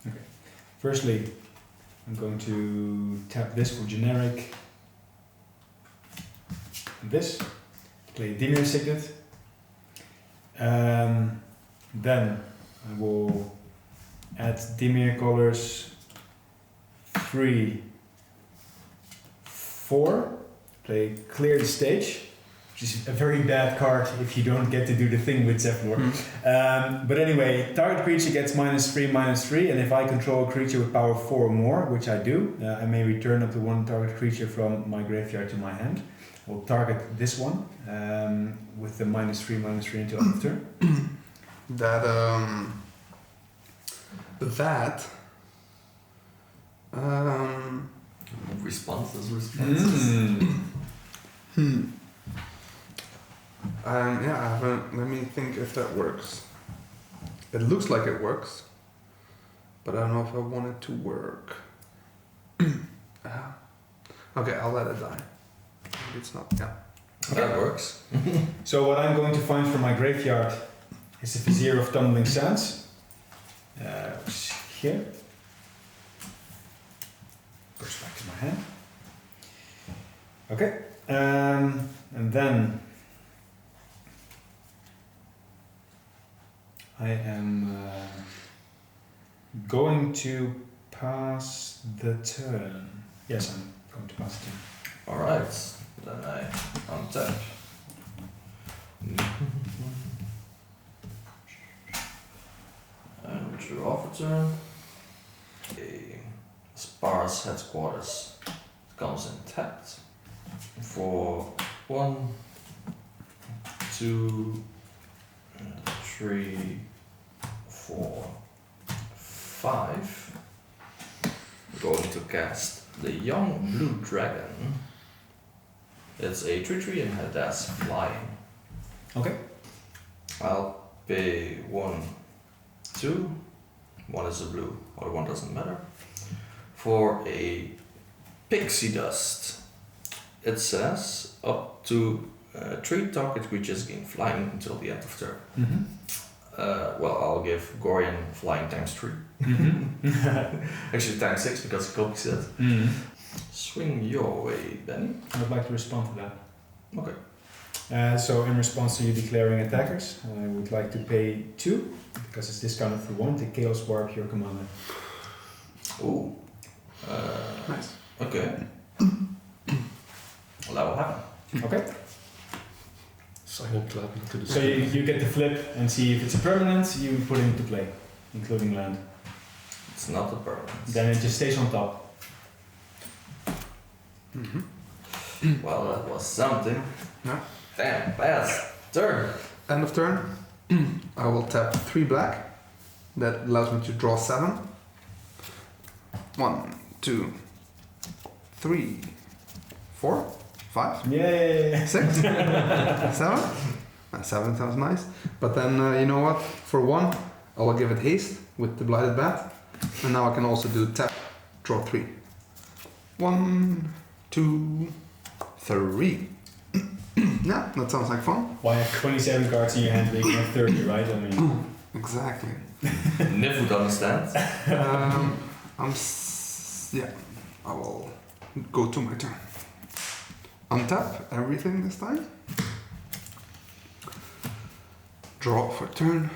Okay. Firstly, I'm going to tap this for generic. And this. Play Dimir Signet. Then I will add Dimir colors 3, 4. Play Clear the Stage, which is a very bad card if you don't get to do the thing with Zevlor. But anyway, target creature gets -3/-3, and if I control a creature with power 4 or more, which I do, I may return up to one target creature from my graveyard to my hand. We'll target this one with the -3/-3 until end of turn. Responses. Yeah, I haven't. Let me think if that works. It looks like it works, but I don't know if I want it to work. Okay, I'll let it die. Maybe it's not. Yeah. That works. So what I'm going to find from my graveyard is a Vizier of Tumbling Sands. Which is here. Goes back to my hand. Okay. And then I am going to pass the turn. Yes, I'm going to pass the turn. Alright, then I untap. And draw for turn. A sparse headquarters comes in tapped for 1, 2, 3, 4, 5. Going to cast the Young Blue Dragon. It's a 3/3 and it has flying. Okay. I'll pay 1, 2. One is a blue, other one doesn't matter. For a Pixie Dust. It says up to 3 target creatures gain flying until the end of turn. Well, I'll give Gorion flying times 3. Actually times 6 because he copies it. Swing your way, Benny. I would like to respond to that. Okay. So in response to you declaring attackers, I would like to pay 2, because it's discounted for 1, to Chaos Warp your commander. Ooh. Nice. Okay. Well, that will happen. Okay. Silent clap into the So you get the flip and see if it's a permanent, you put it into play, including land. It's not a permanent. Then it just stays on top. Well, that was something. Yeah. Damn, pass. Turn. End of turn. I will tap 3 black. That allows me to draw 7. 1, 2, 3, 4, 5, Yay! 6, 7. 7 sounds nice. But then, you know what? For 1, I will give it haste with the Blighted Bat. And now I can also do tap, draw 3. 1, 2, 3. Yeah, that sounds like fun. Why have 27 cards in your hand, but you have 30, right? I mean, Exactly. Niv would understand. Yeah, I will go to my turn. Untap everything this time. Draw for turn.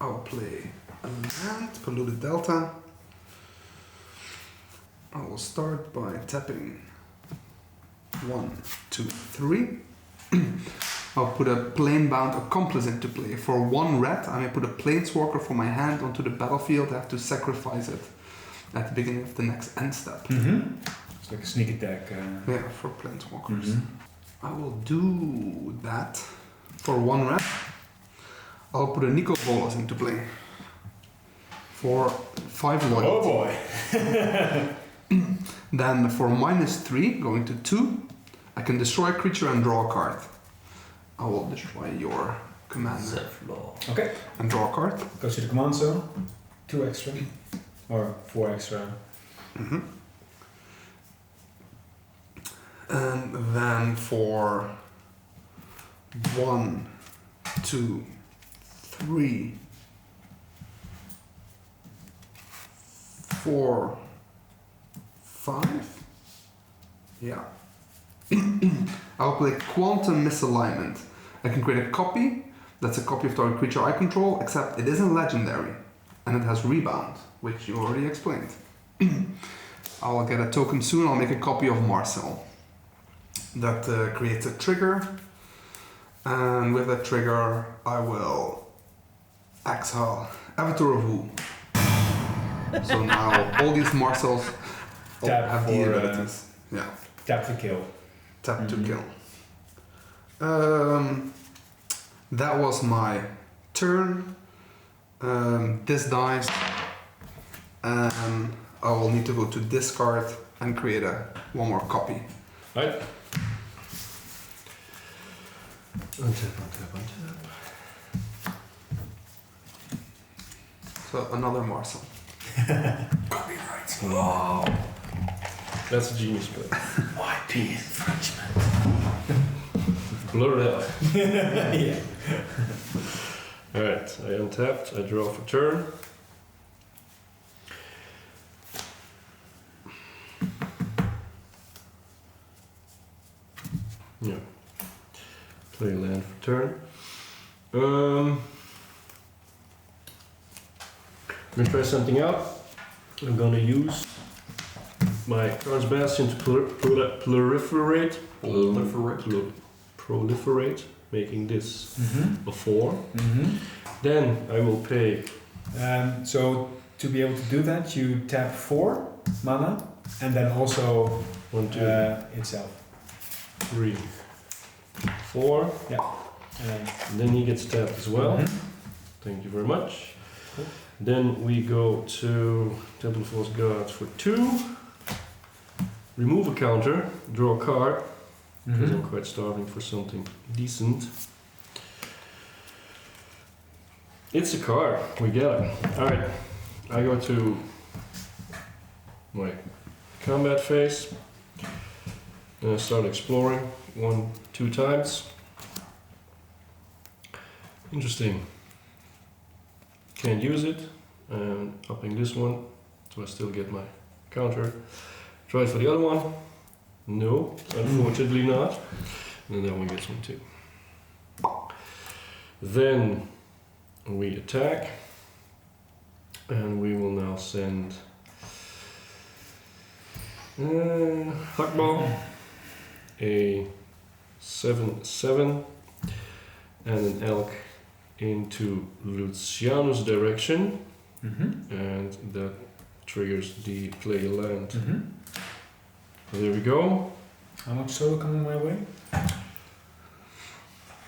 I will play a land, Polluted Delta. I will start by tapping 1, 2, 3. I'll put a Planebound Accomplice into play. For 1 red, I may put a Planeswalker from my hand onto the battlefield. I have to sacrifice it at the beginning of the next end step. it's like a sneak attack. Yeah, for Planeswalkers. I will do that. For 1 red, I'll put a Nico Bolas into play. For 5 loyalty. Oh boy! Then for -3, going to 2, I can destroy a creature and draw a card. I will destroy your commander Zevlor. Okay. and draw a card. Goes to the command zone. 2 extra. Or 4 extra. And then for 1, 2, 3, 4, 5. Yeah. I'll play Quantum Misalignment. I can create a copy. That's a copy of target creature I control, except it isn't legendary. And it has Rebound, which you already explained. I'll get a token soon. I'll make a copy of Mairsil. That creates a trigger. And with that trigger, I will exile Avatar of Wu. So now all these Marsils Tap have for, the abilities. Yeah. Tap to kill. Tap to kill. That was my turn. This dies. And I will need to go to discard and create one more copy. Right. Untap. So another Mairsil. Copyright. Wow. That's a genius play. YP infringement. Blur it out. Yeah. Alright, I untapped, I draw for turn. Yeah. Play land for turn. I'm gonna try something out. I'm gonna use my Cards Bastion to proliferate. Proliferate, making this a 4. Then I will pay. So to be able to do that, you tap 4 mana, and then also 1, 2, itself. 3, 4. Yeah. And then he gets tapped as well. Thank you very much. Cool. Then we go to Temple of False Gods for 2. Remove a counter, draw a card. Because I'm quite starving for something decent. It's a card. We get it. Alright. I go to my combat phase. And I start exploring 1, 2 times. Interesting. Can't use it. And upping this one. So I still get my counter. Try for the other one. No, unfortunately not. And then we get one too. Then we attack. And we will now send Hakbal, a 7/7, and an elk into Luciano's direction, and that triggers the play a land. There we go. How much solo coming my way?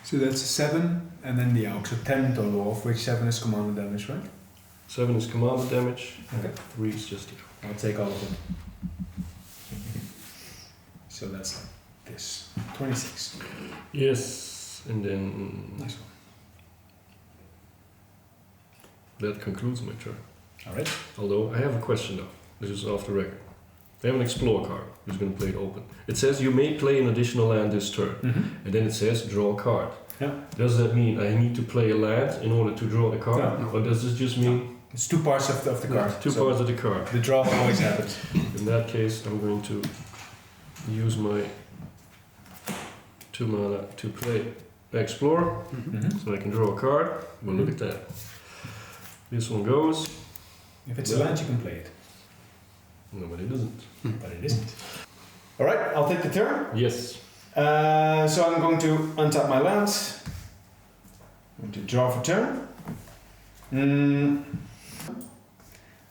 So that's 7 and then the elk, so 10 total, of which 7 is commander damage, right? 7 is commander damage, Okay. 3 is just the I'll take all of them. So that's like this. 26. Yes, and then Nice one. that concludes my turn. Alright. Although I have a question though. This is off the record. I have an explore card. Who's going to play it open? It says you may play an additional land this turn, and then it says draw a card. Yeah. Does that mean I need to play a land in order to draw the card, No. or does this just mean It's 2 parts of the card. two so parts of the card? the draw always happens. In that case, I'm going to use my 2 mana to play explore, so I can draw a card. Well, look at that. This one goes. If it's a land, you can play it. No, but it isn't. But it isn't. Alright, I'll take the turn. Yes. So I'm going to untap my lands. I'm going to draw for turn. I'm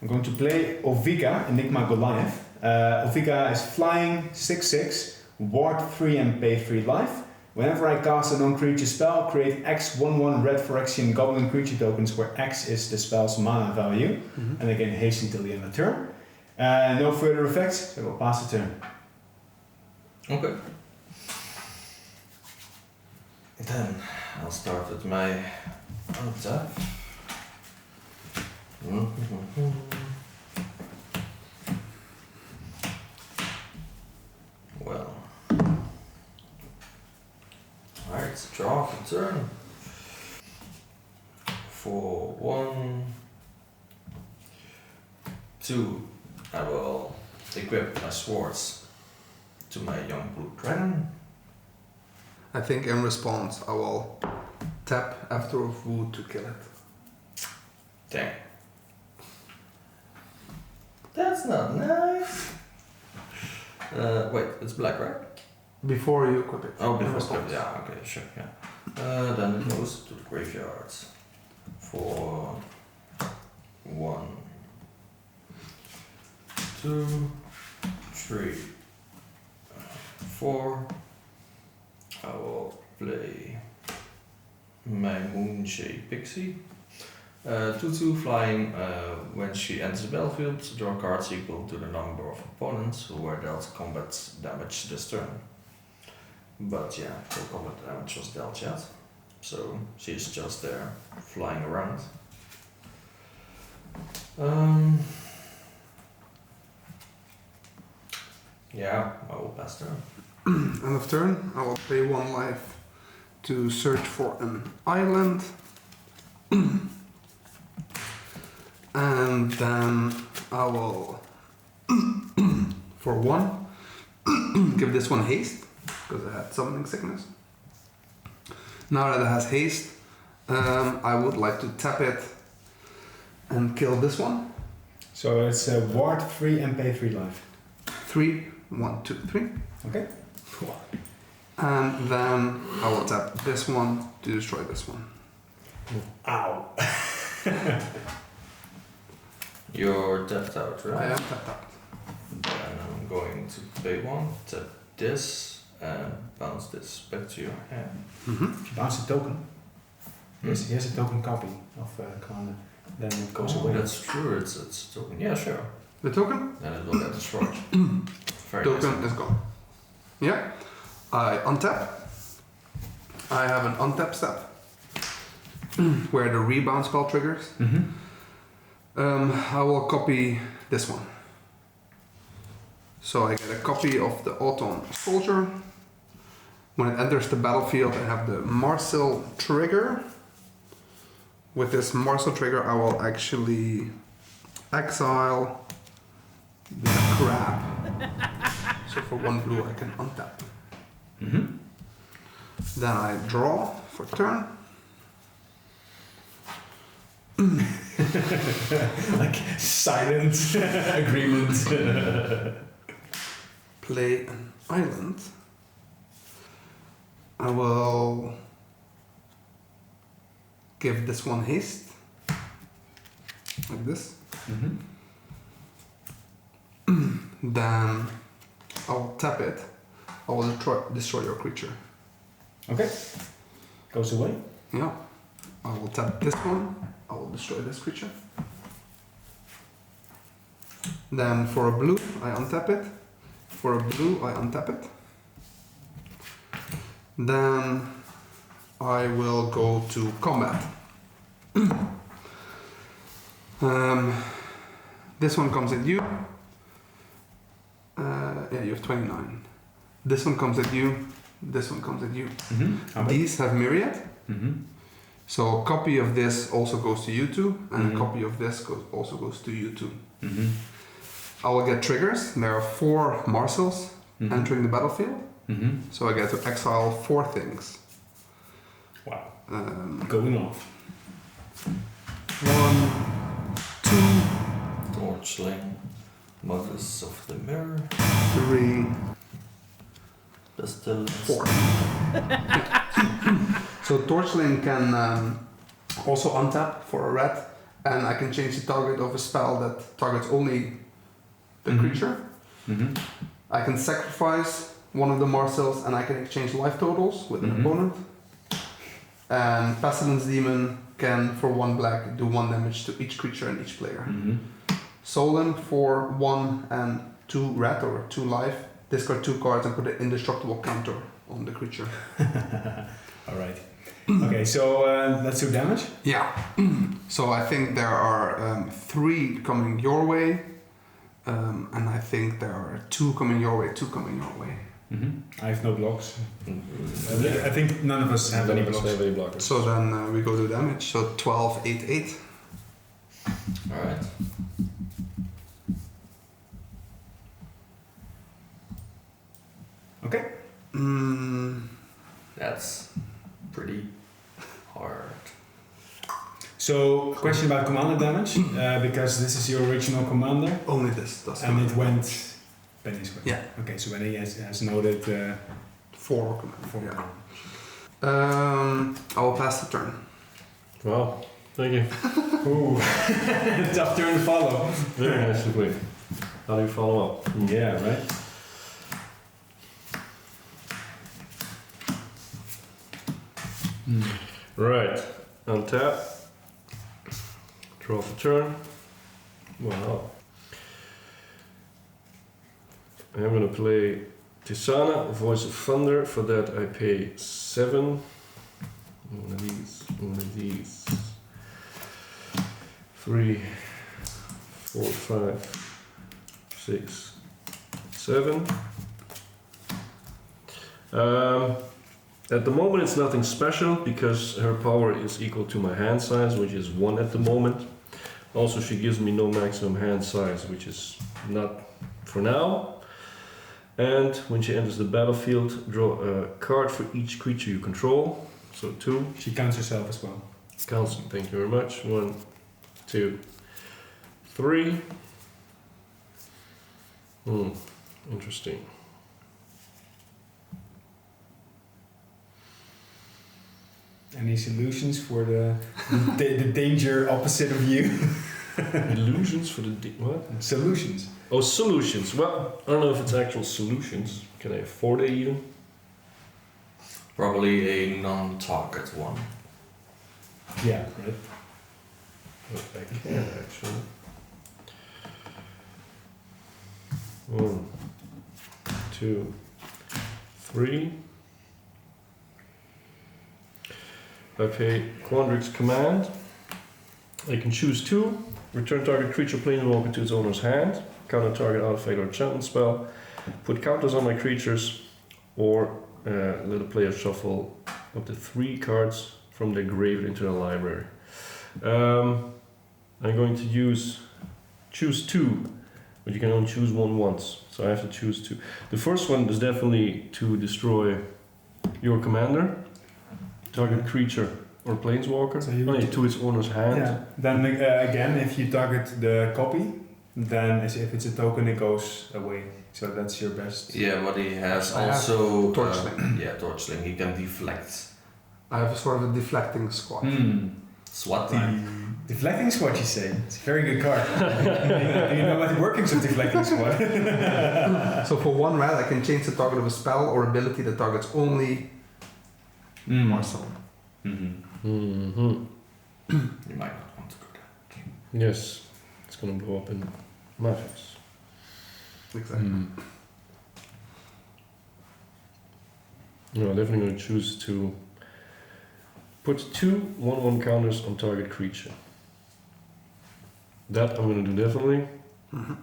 going to play Oviga, Enigma Goliath. Oviga is flying, 6/6, ward 3 and pay 3 life. Whenever I cast a non-creature spell, create X 1/1 red Phyrexian goblin creature tokens where X is the spell's mana value. And again, haste until the end of the turn. No further effects, so we'll pass the turn. Okay. Then I'll start with my untap. Well. Alright, draw for turn. For 1, 2, I will equip my swords to my young blue dragon. I think in response I will tap after of wood to kill it. Dang. That's not nice. Wait, it's black, right? Before you equip it. Oh, in before response. yeah, okay, sure, yeah. Then it goes to the graveyards for 1, 2, 3, 4. I will play my Moonshade Pixie. 2/2 flying. When she enters the battlefield, draw cards equal to the number of opponents who were dealt combat damage this turn. But yeah, no combat damage was dealt yet, so she's just there flying around. Yeah, I will pass turn. End of turn, I will pay 1 life to search for an island. And then I will, for 1, give this one haste, because it had summoning sickness. Now that it has haste, I would like to tap it and kill this one. So it's ward 3 and pay 3 life. 3, 1, 2, 3. Okay. And then I will tap this one to destroy this one. Ow. You're tapped out, I right? am tapped out. And I'm going to pay 1, tap this, and bounce this back to your hand. If you bounce a token, yes, he has a token copy of Commander, then it goes Oh, away. that's true, it's a token. Yeah, sure. The token? Then it will get destroyed. Very Token nice. is gone. Yeah. I untap. I have an untap step where the rebound spell triggers. I will copy this one. So I get a copy of the Autumn Soldier. When it enters the battlefield, I have the Mairsil trigger. With this Mairsil trigger, I will actually exile the crab. So for 1 blue, I can untap. Then I draw for turn. Like silent agreement. play an island, I will give this one haste, like this. Mm-hmm. Then I'll tap it. I will destroy your creature. Okay. Goes away. Yeah. I will tap this one. I will destroy this creature. Then for a blue, I untap it. For a blue, I untap it. Then I will go to combat. This one comes at you. Yeah, you have 29. This one comes at you. This one comes at you. Mm-hmm. These have myriad. Mm-hmm. So a copy of this also goes to you two, and Mhm. a copy of this also goes to you two. Mm-hmm. I will get triggers. There are 4 Marsils Mm-hmm. entering the battlefield. Mm-hmm. So I get to exile 4 things. Wow. 1, Going off. 2, Torchling, Mothers of the Mirror, 3, Pestilence. 4. So Torchling can also untap for a red, and I can change the target of a spell that targets only the Mhm. creature. Mm-hmm. I can sacrifice one of the Marsils and I can exchange life totals with an Mhm. opponent. And Pestilence Demon can, for 1 black, do 1 damage to each creature and each player. Mm-hmm. Solen for 1 and 2 red or 2 life. Discard 2 cards and put an indestructible counter on the creature. All right. Okay, so let's do damage. Yeah. So I think there are 3 coming your way. And I think there are 2 coming your way, 2 coming your way. Mm-hmm. I have no blocks. Yeah. I think none of us have None any of us blocks. have any blockers. So then we go to damage. So 12, 8, 8. Alright. Okay. That's pretty hard. So, question about commander damage, because this is your original commander, Only this does and it command went damage. Benny's way. Yeah. Okay, so Benny has noted 4 command. for Yeah. I will pass the turn. Wow, thank you. Ooh, tough turn to follow. Very nicely played. How do you follow up? Yeah, right. Right, untap. Draw for turn. Wow. I'm gonna play Tisana, Voice of Thunder. For that I pay 7. One of these, one of these. 3, 4, 5, 6, 7. At the moment it's nothing special because her power is equal to my hand size, which is 1 at the moment. Also she gives me no maximum hand size, which is not for now. And when she enters the battlefield, draw a card for each creature you control. So 2. She counts herself as well. Counts, thank you very much. 1, 2, 3. Interesting. Any solutions for the danger opposite of you? Illusions for the what? Solutions. Oh, solutions. Well, I don't know if it's actual solutions. Can I afford it even? Probably a non-target one. Yeah, right. But I can actually. 1, 2, 3. I pay Quandrix's command. I can choose 2. Return target creature planeswalker to its owner's hand. Counter target artifact or enchantment spell. Put counters on my creatures. Or let a player shuffle up to 3 cards from their grave into their library. I'm going to choose 2. But you can only choose 1 once. So I have to choose 2. The first one is definitely to destroy your commander. Target creature or planeswalker So you only would- to its owner's hand. Yeah. Then again, if you target the copy, then if it's a token, it goes away. So that's your best. Yeah, but he has I have also Torchling. yeah, Torchling. He can deflect. I have sort of a deflecting squad. SWAT The time. deflecting squad, you say? It's a very good card. Do you know about the workings of deflecting squad? So for 1 red, I can change the target of a spell or ability that targets only Mairsil. Mm-hmm. You might not want to go there. Yes, it's gonna blow up in my face. Exactly. No, I'm definitely gonna choose to put 2 1/1 counters on target creature. That I'm gonna do definitely. Mhm.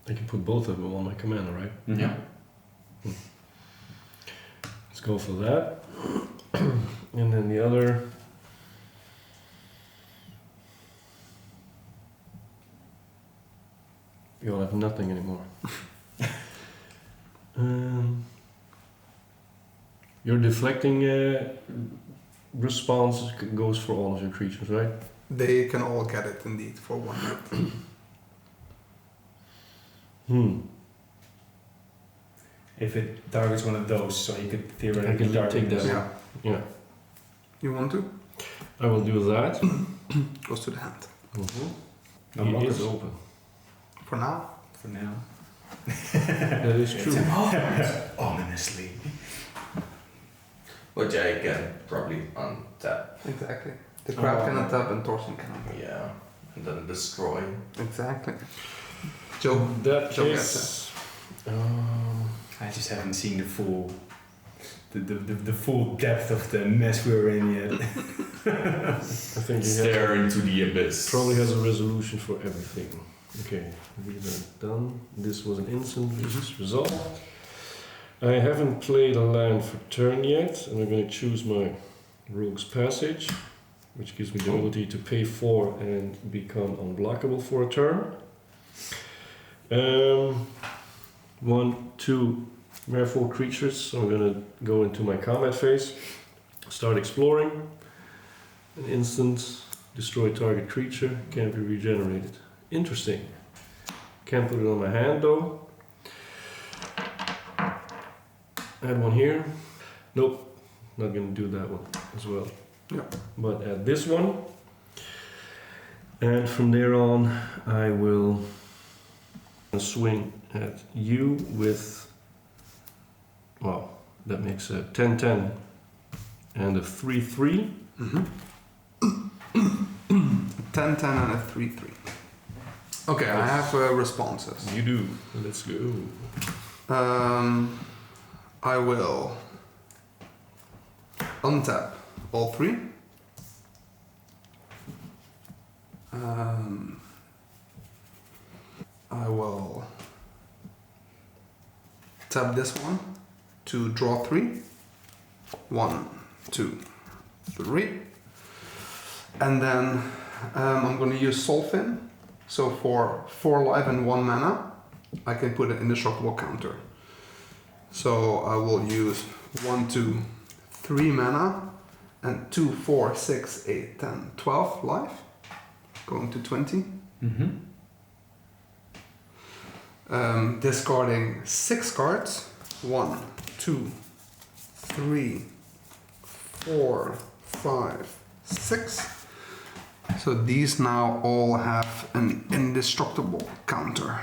I can put both of them on my commander, right? Yeah. Let's go for that. And then the other. You'll have nothing anymore. Your deflecting response goes for all of your creatures, right? They can all get it indeed for 1 red. If it targets one of those, so you could I theoretically can target take that. this. Yeah. Yeah, You want to? I will do that. Goes to the hand. No He blockers is open. For now. for now. That is true. Ominously. But yeah, you can probably untap. Exactly. The crab can untap and Torsion can untap. Yeah. And then destroy. Exactly. Joe. In that Joe case, I just haven't seen the full depth of the mess we're in yet. I think he Stare into the abyss. probably has a resolution for everything. Okay, we are done. This was an instant, which is resolved. I haven't played a land for turn yet, and I'm going to choose my Rogue's Passage, which gives me the ability to pay 4 and become unblockable for a turn. 1, 2 Mairsil creatures, so I'm going to go into my combat phase, start exploring. An instant, destroy target creature, can't be regenerated. Interesting. Can't put it on my hand though. Add one here. Nope, not gonna do that one as well. Yeah. But add this one. And from there on, I will swing at you with, well, that makes a 10-10 and a 3-3. 10-10 and a 3-3. Okay, I have responses. You do. Let's go. I will untap all 3. I will tap this one to draw 3. 1, 2, 3. And then I'm going to use Solfin. So for 4 life and 1 mana, I can put an indestructible counter. So I will use 1, 2, 3 mana and 2, 4, 6, 8, 10, 12 life. Going to 20. Discarding 6 cards. 1, 2, 3, 4, 5, 6. So these now all have an indestructible counter.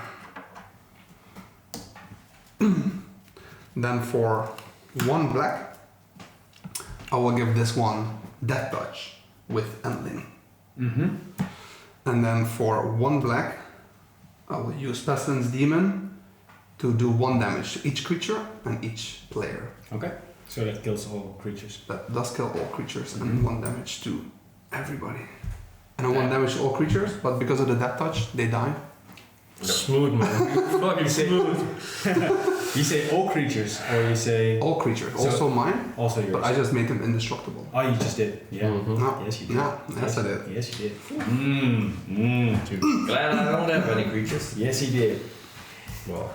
Then for 1 black, I will give this one Death Touch with Endling. And then for 1 black, I will use Pestilence Demon to do 1 damage to each creature and each player. Okay. So that kills all creatures. That does kill all creatures and 1 damage to everybody. And 1 damage to all creatures, but because of the Death Touch, they die. Smooth, man. Fucking smooth. You say all creatures, or you say All creatures, So- also mine, also yours? but I just made them indestructible. Oh, you just did. Yeah. No, Yes, you did. no, yes I did. Yes, you did. Glad I don't have any creatures. Yes, he did. Well,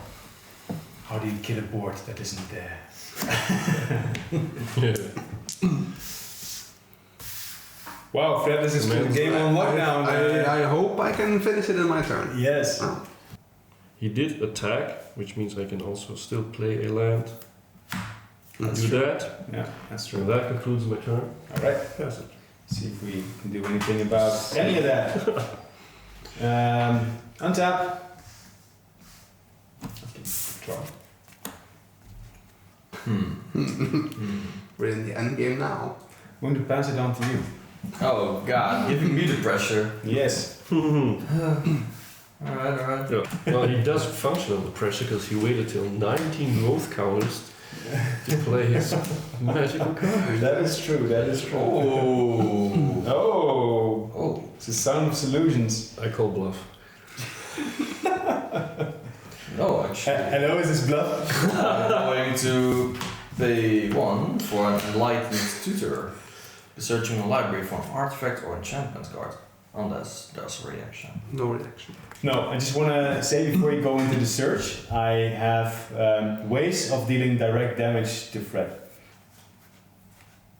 How do you kill a board that isn't there? Wow, Fred, this is the game on lockdown. I hope I can finish it in my turn. Yes. Oh. He did attack, which means I can also still play a land. That's Do true. that. Yeah, that's So true. that concludes my turn. All right. Pass it. See if we can do anything about any of that. Untap. Okay, draw. We're in the end game now. I'm going to pass it on to you. Oh god, giving me the pressure. Yes. Alright. Yeah. Well, he does function under pressure because he waited till 19 growth counters to play his magical card. That is true. That is true. Oh. Oh. Oh. It's the sound of solutions. I call bluff. No, actually. Hello, is this bluff? I'm going to pay 1 for an enlightened tutor. Searching a library for an artifact or enchantment card. Unless there's a reaction. No reaction. No, I just want to say before you go into the search, I have ways of dealing direct damage to Fred.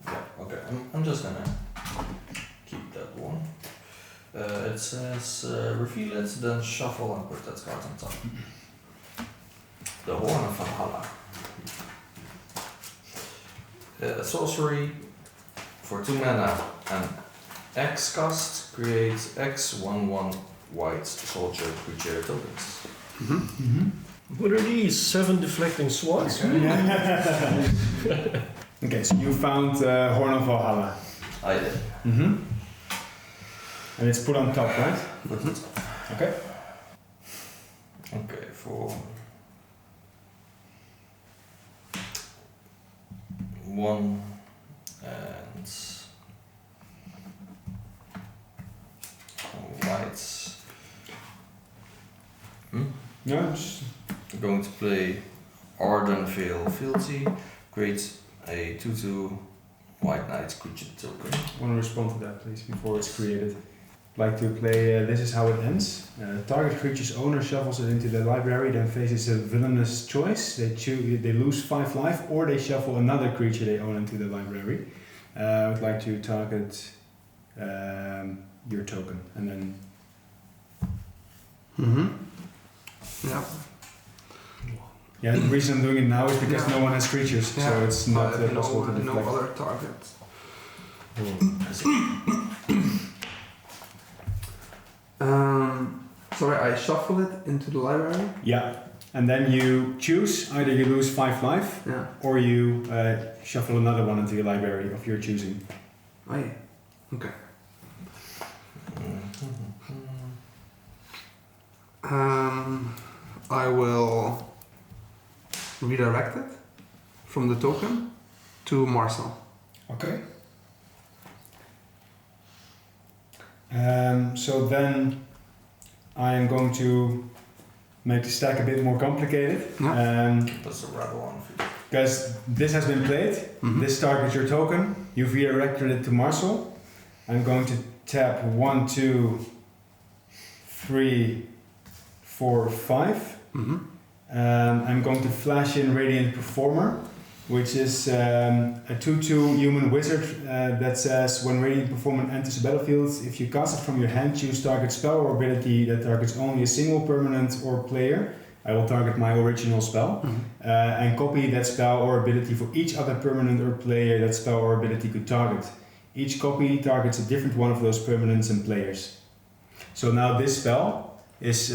Yeah, okay. I'm just gonna keep that one. It says reveal it, then shuffle and put that card on top. The Horn of Valhalla. Sorcery for 2 mana and X cost creates X/1/1 white soldier creature tokens. What are these? 7 deflecting swats? Okay, so you found Horn of Valhalla. I did. And it's put on top, right? Put it. Okay. Okay, for 1 and whites. No, just I'm going to play Ardenvale Fealty, create a 2/2 white knight creature token. want to respond to that, please, before it's created. Like to play, this is how it ends. Target creature's owner shuffles it into the library, then faces a villainous choice. They lose 5 life, or they shuffle another creature they own into the library. I would like to target your token, and then Yeah. yeah. The reason I'm doing it now is because Yeah. no one has creatures, so Yeah. it's not no, possible to no deflect. other targets. I see. Sorry, I shuffle it into the library. Yeah, and then you choose either you lose 5 life, Yeah. or you shuffle another one into your library of your choosing. Oh yeah. Okay. I will redirect it from the token to Mairsil. Okay. So then I am going to make the stack a bit more complicated. That's a red one. Because this has been played. This targets your token. You've redirected it to Mairsil. I'm going to tap 1, 2, 3, 4, 5. I'm going to flash in Radiant Performer, which is a 2/2 human wizard that says when Radiant Performer enters the battlefield, if you cast it from your hand, choose target spell or ability that targets only a single permanent or player. I will target my original spell and copy that spell or ability for each other permanent or player that spell or ability could target. Each copy targets a different one of those permanents and players. So now this spell is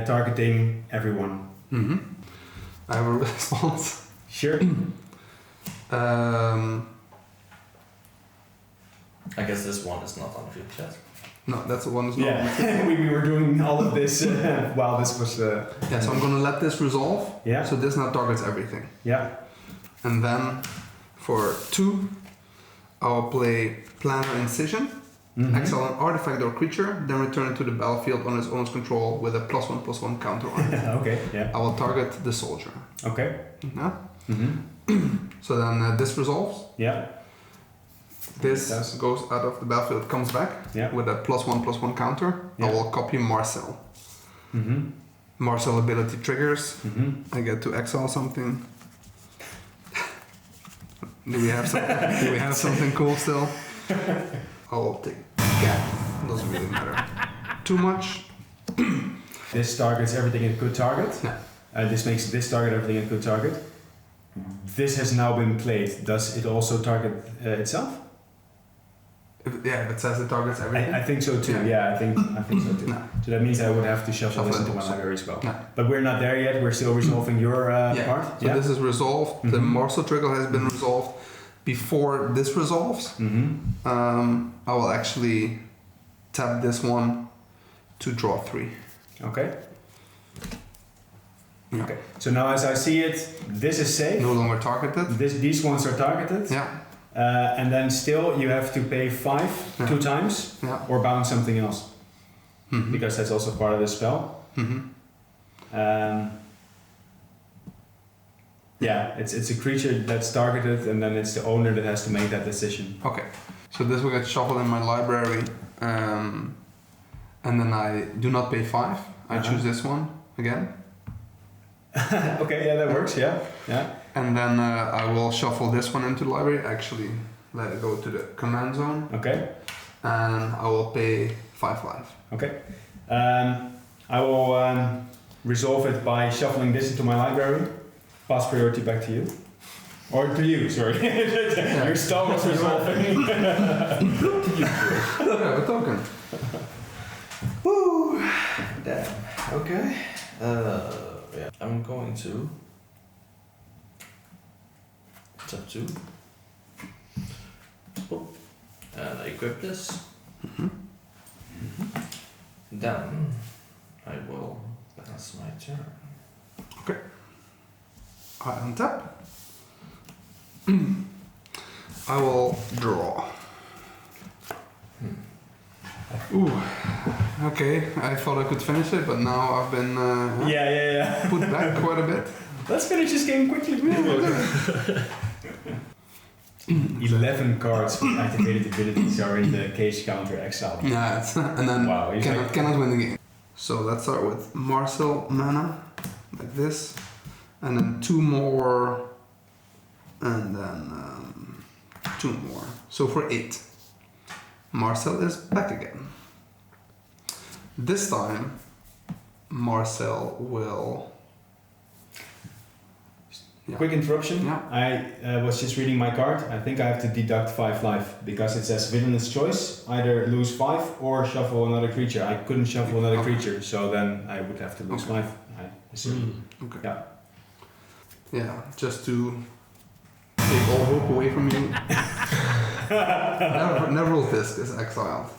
targeting everyone. I have a response. Sure. I guess this one is not on the field chat. No, that's the one. That's not. Yeah, we were doing all of this while this was. Yeah, so I'm gonna let this resolve. Yeah. So this now targets everything. Yeah. And then for 2, I'll play Planar Incision, exile an artifact or creature, then return it to the battlefield on its owner's control with a +1/+1 counter on it. Okay. Yeah. I will target the soldier. Okay. Yeah? So then this resolves. Yeah. This It does. goes out of the battlefield, comes back Yeah. with a +1/+1 counter. Yeah. I will copy Mairsil. Mairsil ability triggers. I get to exile something. Do we have something cool still? I'll take Gap. Doesn't really matter too much. This targets everything it could target. Yeah. This makes this target everything it could target. This has now been played. Does it also target itself? If it says it targets everything. I think so too. Yeah, I think so too. No. So that means I would have to shuffle this it into my also. library as well. No. But we're not there yet. We're still resolving your part. So this is resolved. The Mhm. Mairsil trigger has been resolved. Before this resolves, I will actually tap this one to draw 3. Okay. Yeah. Okay. So now, as I see it, this is safe. No longer targeted. These ones are targeted. Yeah. And then still you have to pay 5 Yeah. 2 times Yeah. or bound something else Mhm. because that's also part of the spell. Mhm. Yeah, it's a creature that's targeted, and then it's the owner that has to make that decision. Okay. So this will get shuffled in my library, and then I do not pay 5. I choose this one again, Okay, yeah, that works. Yeah, yeah. and then I will shuffle this one into the library. Actually, let it go to the command zone, Okay, and I will pay 5 life. okay. I will resolve it by shuffling this into my library. Pass priority back to you. Or to you, sorry. Your spell was resolving. Yeah, a token. Woo! Damn. Okay. Yeah. I'm going to tap 2. Boop. And I equip this. Then I will pass my turn. I untap. I will draw. Ooh. Okay, I thought I could finish it, but now I've been Yeah. put back quite a bit. Let's finish this game quickly. 11 cards with activated abilities are in the cage counter exile. Yeah, and then Wow, he's cannot win the game. So let's start with Mairsil mana, like this, and then 2 more, and then 2 more. So for 8. Mairsil is back again. This time, Mairsil will. Yeah. Quick interruption. Yeah. I was just reading my card. I think I have to deduct 5 life because it says villainous choice, either lose 5 or shuffle another creature. I couldn't shuffle another creature, so then I would have to lose 5. I assume. Okay. Yeah. Yeah, just to take all hope away from you. Neville's disc is exiled.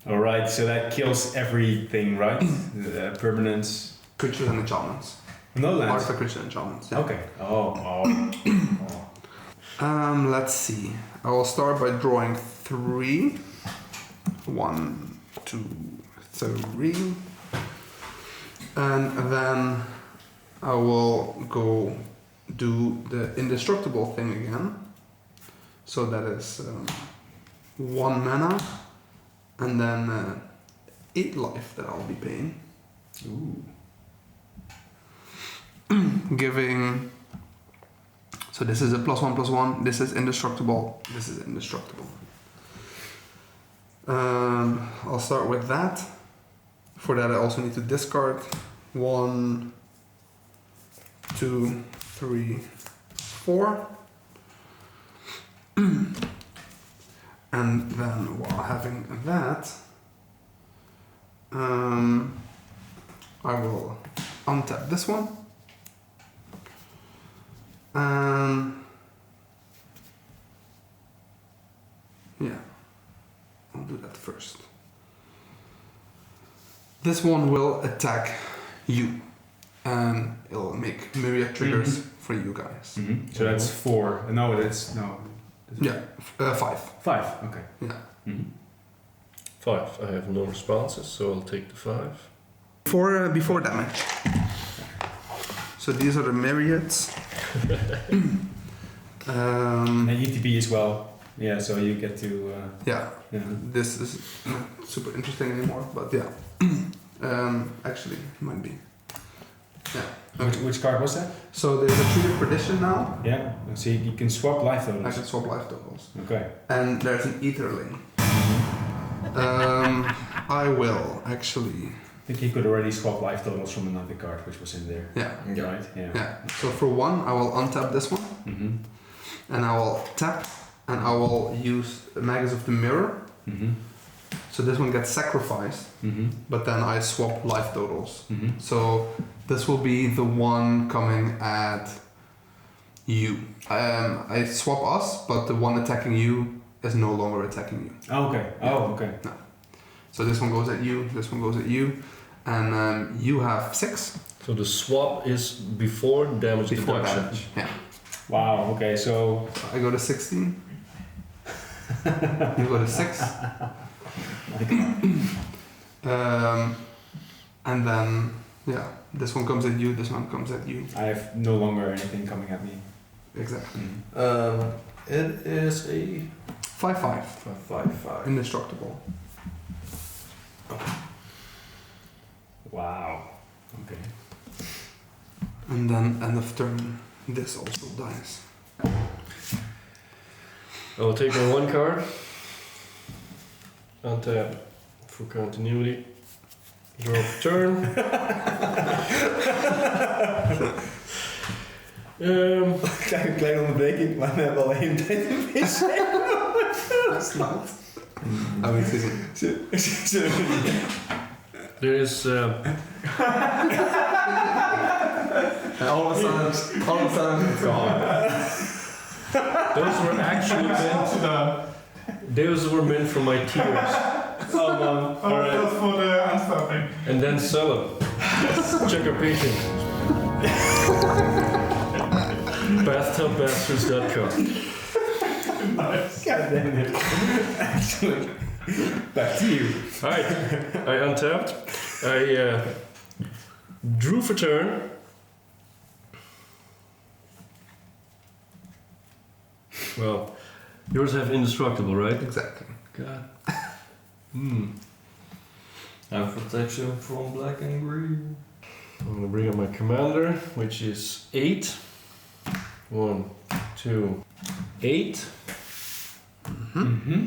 All right. So that kills everything, right? Permanence. Creatures and enchantments. No lands. Artifact creatures and enchantments. Yeah. Okay. Oh. Let's see. I will start by drawing 3. 1, 2, 3. And then I will go do the indestructible thing again. So that is 1 mana and then 8 life that I'll be paying. Ooh. Giving. So this is a +1/+1. This is indestructible. This is indestructible. I'll start with that. For that, I also need to discard 1, 2, 3, 4. And then while having that, I will untap this one. Yeah, I'll do that first. This one will attack you, and it'll make myriad triggers for you guys. Mm-hmm. So that's 4. No, that's no. Yeah, 5. 5. Okay. Yeah. Mm-hmm. 5. I have no responses, so I'll take the 5. Before damage. So these are the myriads. And ETB as well. Yeah, so you get to. Yeah. Yeah. This is not super interesting anymore, but yeah. Actually, it might be. Yeah. Which card was that? So there's a Tree of Perdition now. Yeah. So you can swap life I totals. can swap life totals. Okay. And there's an Etherling. I will actually. I think you could already swap life totals from another card which was in there. Yeah. Right? Yeah. Yeah. So for one, I will untap this one, Mm-hmm. and I will tap, and I will use Magus of the Mirror. Mm-hmm. So this one gets sacrificed, Mm-hmm. but then I swap life totals. Mm-hmm. So this will be the one coming at you. I swap us, but the one attacking you is no longer attacking you. Oh, okay. Oh, okay. So this one goes at you, this one goes at you, and you have 6 So the swap is before damage before deduction. damage. Yeah. Wow. Okay. So. I go to 16. You go to 6. And then, yeah, this one comes at you, this one comes at you. I have no longer anything coming at me. Exactly. It is a 5/5. 5/5. Indestructible. Wow. Okay. And then end of turn, this also dies. I will take my 1 card. Untap for continuity. Draw for turn. Klein onderbreking, maar we hebben alleen tijd een beetje. Dat is not. I mean, There is and all of a sudden, it's gone. those were actually meant. Those were meant for my tears, Oh man. Alright. Dat voor de aanstapping. and then sell them. Check our patient. Bathtubbastards.com. Nice. God damn it. Excellent. Back to you. Alright, I untapped. I drew for turn. Well, yours have indestructible, right? Exactly. God. And protection from black and green. I'm gonna bring up my commander, which is 8. 1, 2, 8. Mm-hmm.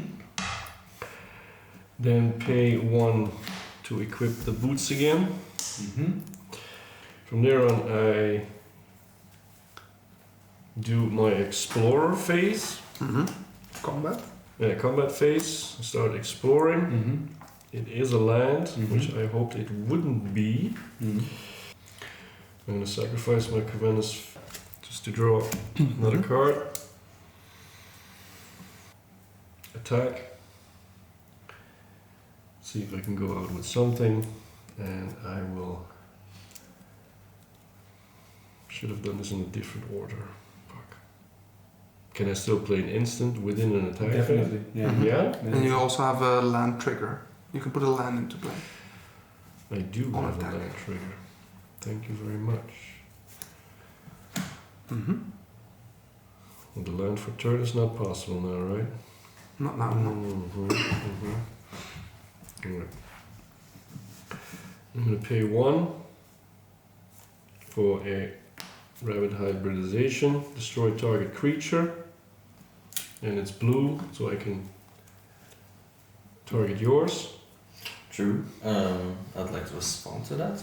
Then pay 1 to equip the boots again. Mm-hmm. From there on, I do my explorer phase. Combat. Combat phase. Start exploring. Mm-hmm. It is a land, Mhm. which I hoped it wouldn't be. Mm-hmm. I'm gonna sacrifice my commanders just to draw another card. Attack. See if I can go out with something, and I will. Should have done this in a different order. Fuck. Can I still play an instant within an attack phase? Definitely. Yeah. Mhm. Yeah, And you also have a land trigger. You can put a land into play. I do On have a attack. land trigger. Thank you very much. Well, the land for turn is not possible now, right? Not now, no. Alright. I'm gonna pay 1 for a rabbit hybridization, destroy target creature, and it's blue, so I can target yours. True. I'd like to respond to that.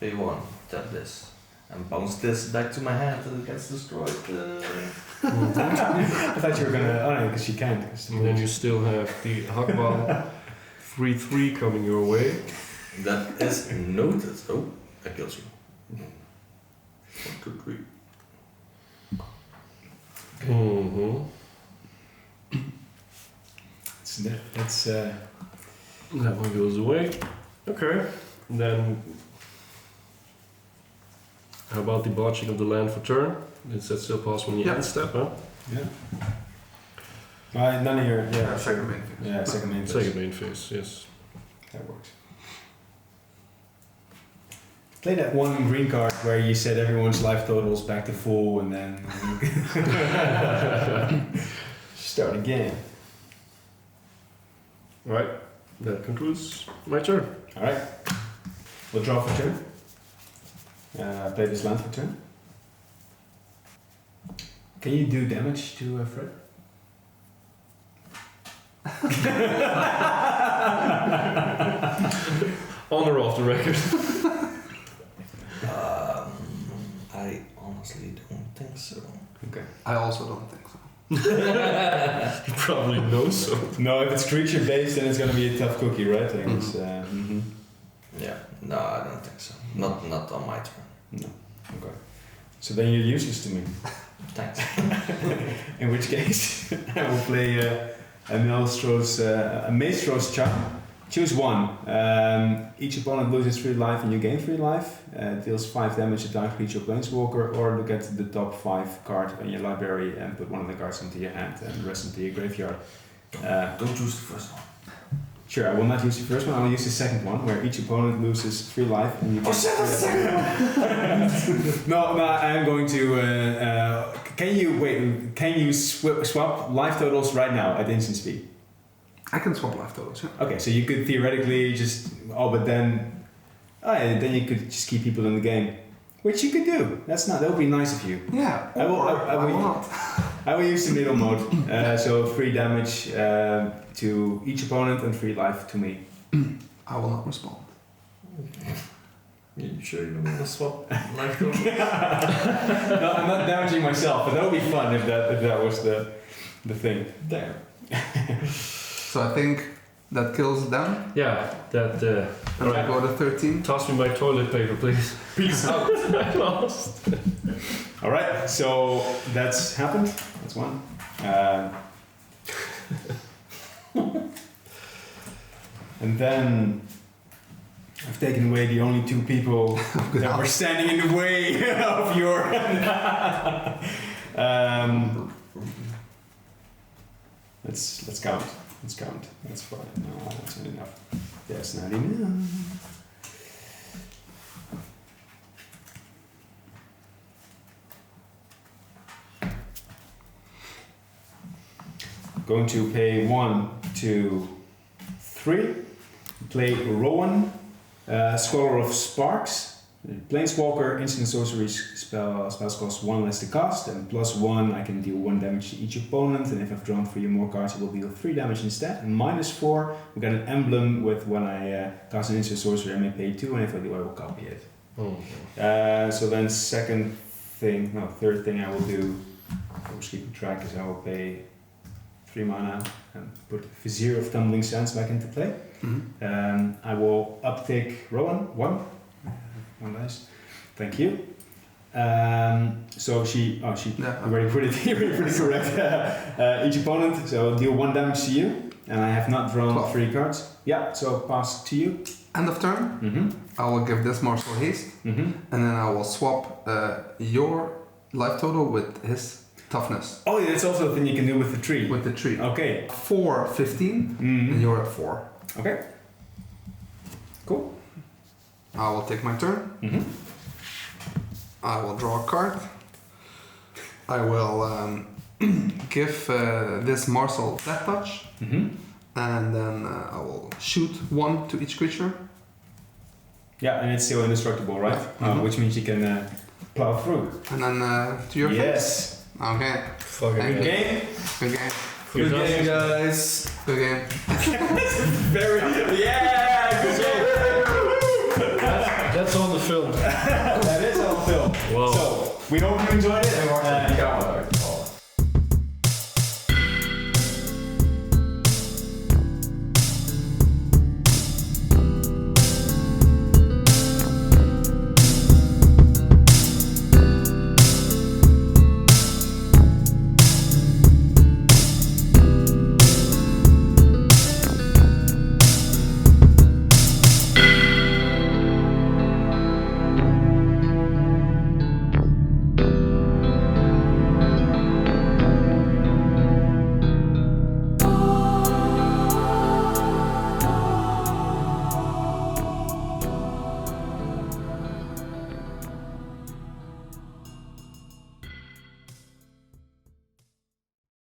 Pay 1, tap this, and bounce this back to my hand and it gets destroyed. I thought you were gonna. Oh no, because you can't. And then you still have the Hakbal 3/3 coming your way. That is noted. Oh, I killed you. 1, 2, 3. That's That one goes away. Okay. Then, how about the botching of the land for turn? Is that still possible when you Yeah. end step, huh? yeah. None of your Second main phase. Yeah, second main. Second main phase, yes. That works. Play that one green card where you set everyone's life totals back to full and then start again. Right. That concludes my turn. All right. We'll draw for turn. Play this land for turn. Can you do damage to Fred? Honor of the record. I honestly don't think so. Okay. I also don't think so. He probably knows so. No, if it's creature based, then it's gonna be a tough cookie, right? I guess. Yeah, no, I don't think so. Not on my turn. No. Okay. So then you're useless to me. Thanks. In which case, I will play a Maelstrom's Charm. Choose one. Each opponent loses 3 life and you gain 3 life. Deals 5 damage to target creature or planeswalker, or look at the top 5 card on your library and put one of the cards into your hand and the rest into your graveyard. Don't choose the first one. Sure, I will not use the first one, I will use the second one, where each opponent loses 3 life and you get... No, I am going to... Can you swap life totals right now at instant speed? I can swap life totals, yeah. Okay, so you could theoretically just... but then you could just keep people in the game. Which you could do. That would be nice of you. Yeah, I will not. I will use the middle mode. So 3 damage to each opponent and 3 life to me. I will not respond. You sure you don't want to swap life totals? No, I'm not damaging myself, but that would be fun if that was the thing. Damn. So I think that kills them. Yeah, that. And I go to 13. Toss me my toilet paper, please. Peace out. I lost. Alright, so that's happened. That's one. And then I've taken away the only 2 people that were standing in the way of your... Let's count. Let's count. That's fine. No, that's not enough. That's not enough. Going to pay 1, 2, 3. Play Rowan, Scholar of Sparks. Planeswalker, instant sorcery spells cost 1 less to cast, and +1 I can deal 1 damage to each opponent, and if I've drawn 3 or more cards I will deal 3 damage instead. And -4, we got an emblem with when I cast an instant sorcery I may pay 2, and if I do I will copy it. So then third thing I will do, I was keeping track, is I will pay 3 mana and put Vizier of Tumbling Sands back into play. Mm-hmm. I will uptake Rowan, 1 dice. Thank you. So she already put it here, pretty correct. Each opponent, so I'll deal 1 damage to you, and I have not drawn 12. 3 cards. Yeah, so pass to you. End of turn. Mm-hmm. I will give this Mairsil haste, Mm-hmm. and then I will swap your life total with his toughness. Oh, yeah, that's also a thing you can do with the tree. With the tree. Okay. 4, 15, Mm-hmm. and you're at 4. Okay. Cool. I will take my turn. Mm-hmm. I will draw a card. I will give this Mairsil Death Touch, Mm-hmm. and then I will shoot 1 to each creature. Yeah, and it's still indestructible, right? Mhm. Which means you can plow through. And then to your face. Yes. Okay. Fucking Thank Good you. game. Good game. Good game, guys. Good game. Very. Yeah. Good game. That's on the film. That is on film. Wow. So we hope you enjoyed it.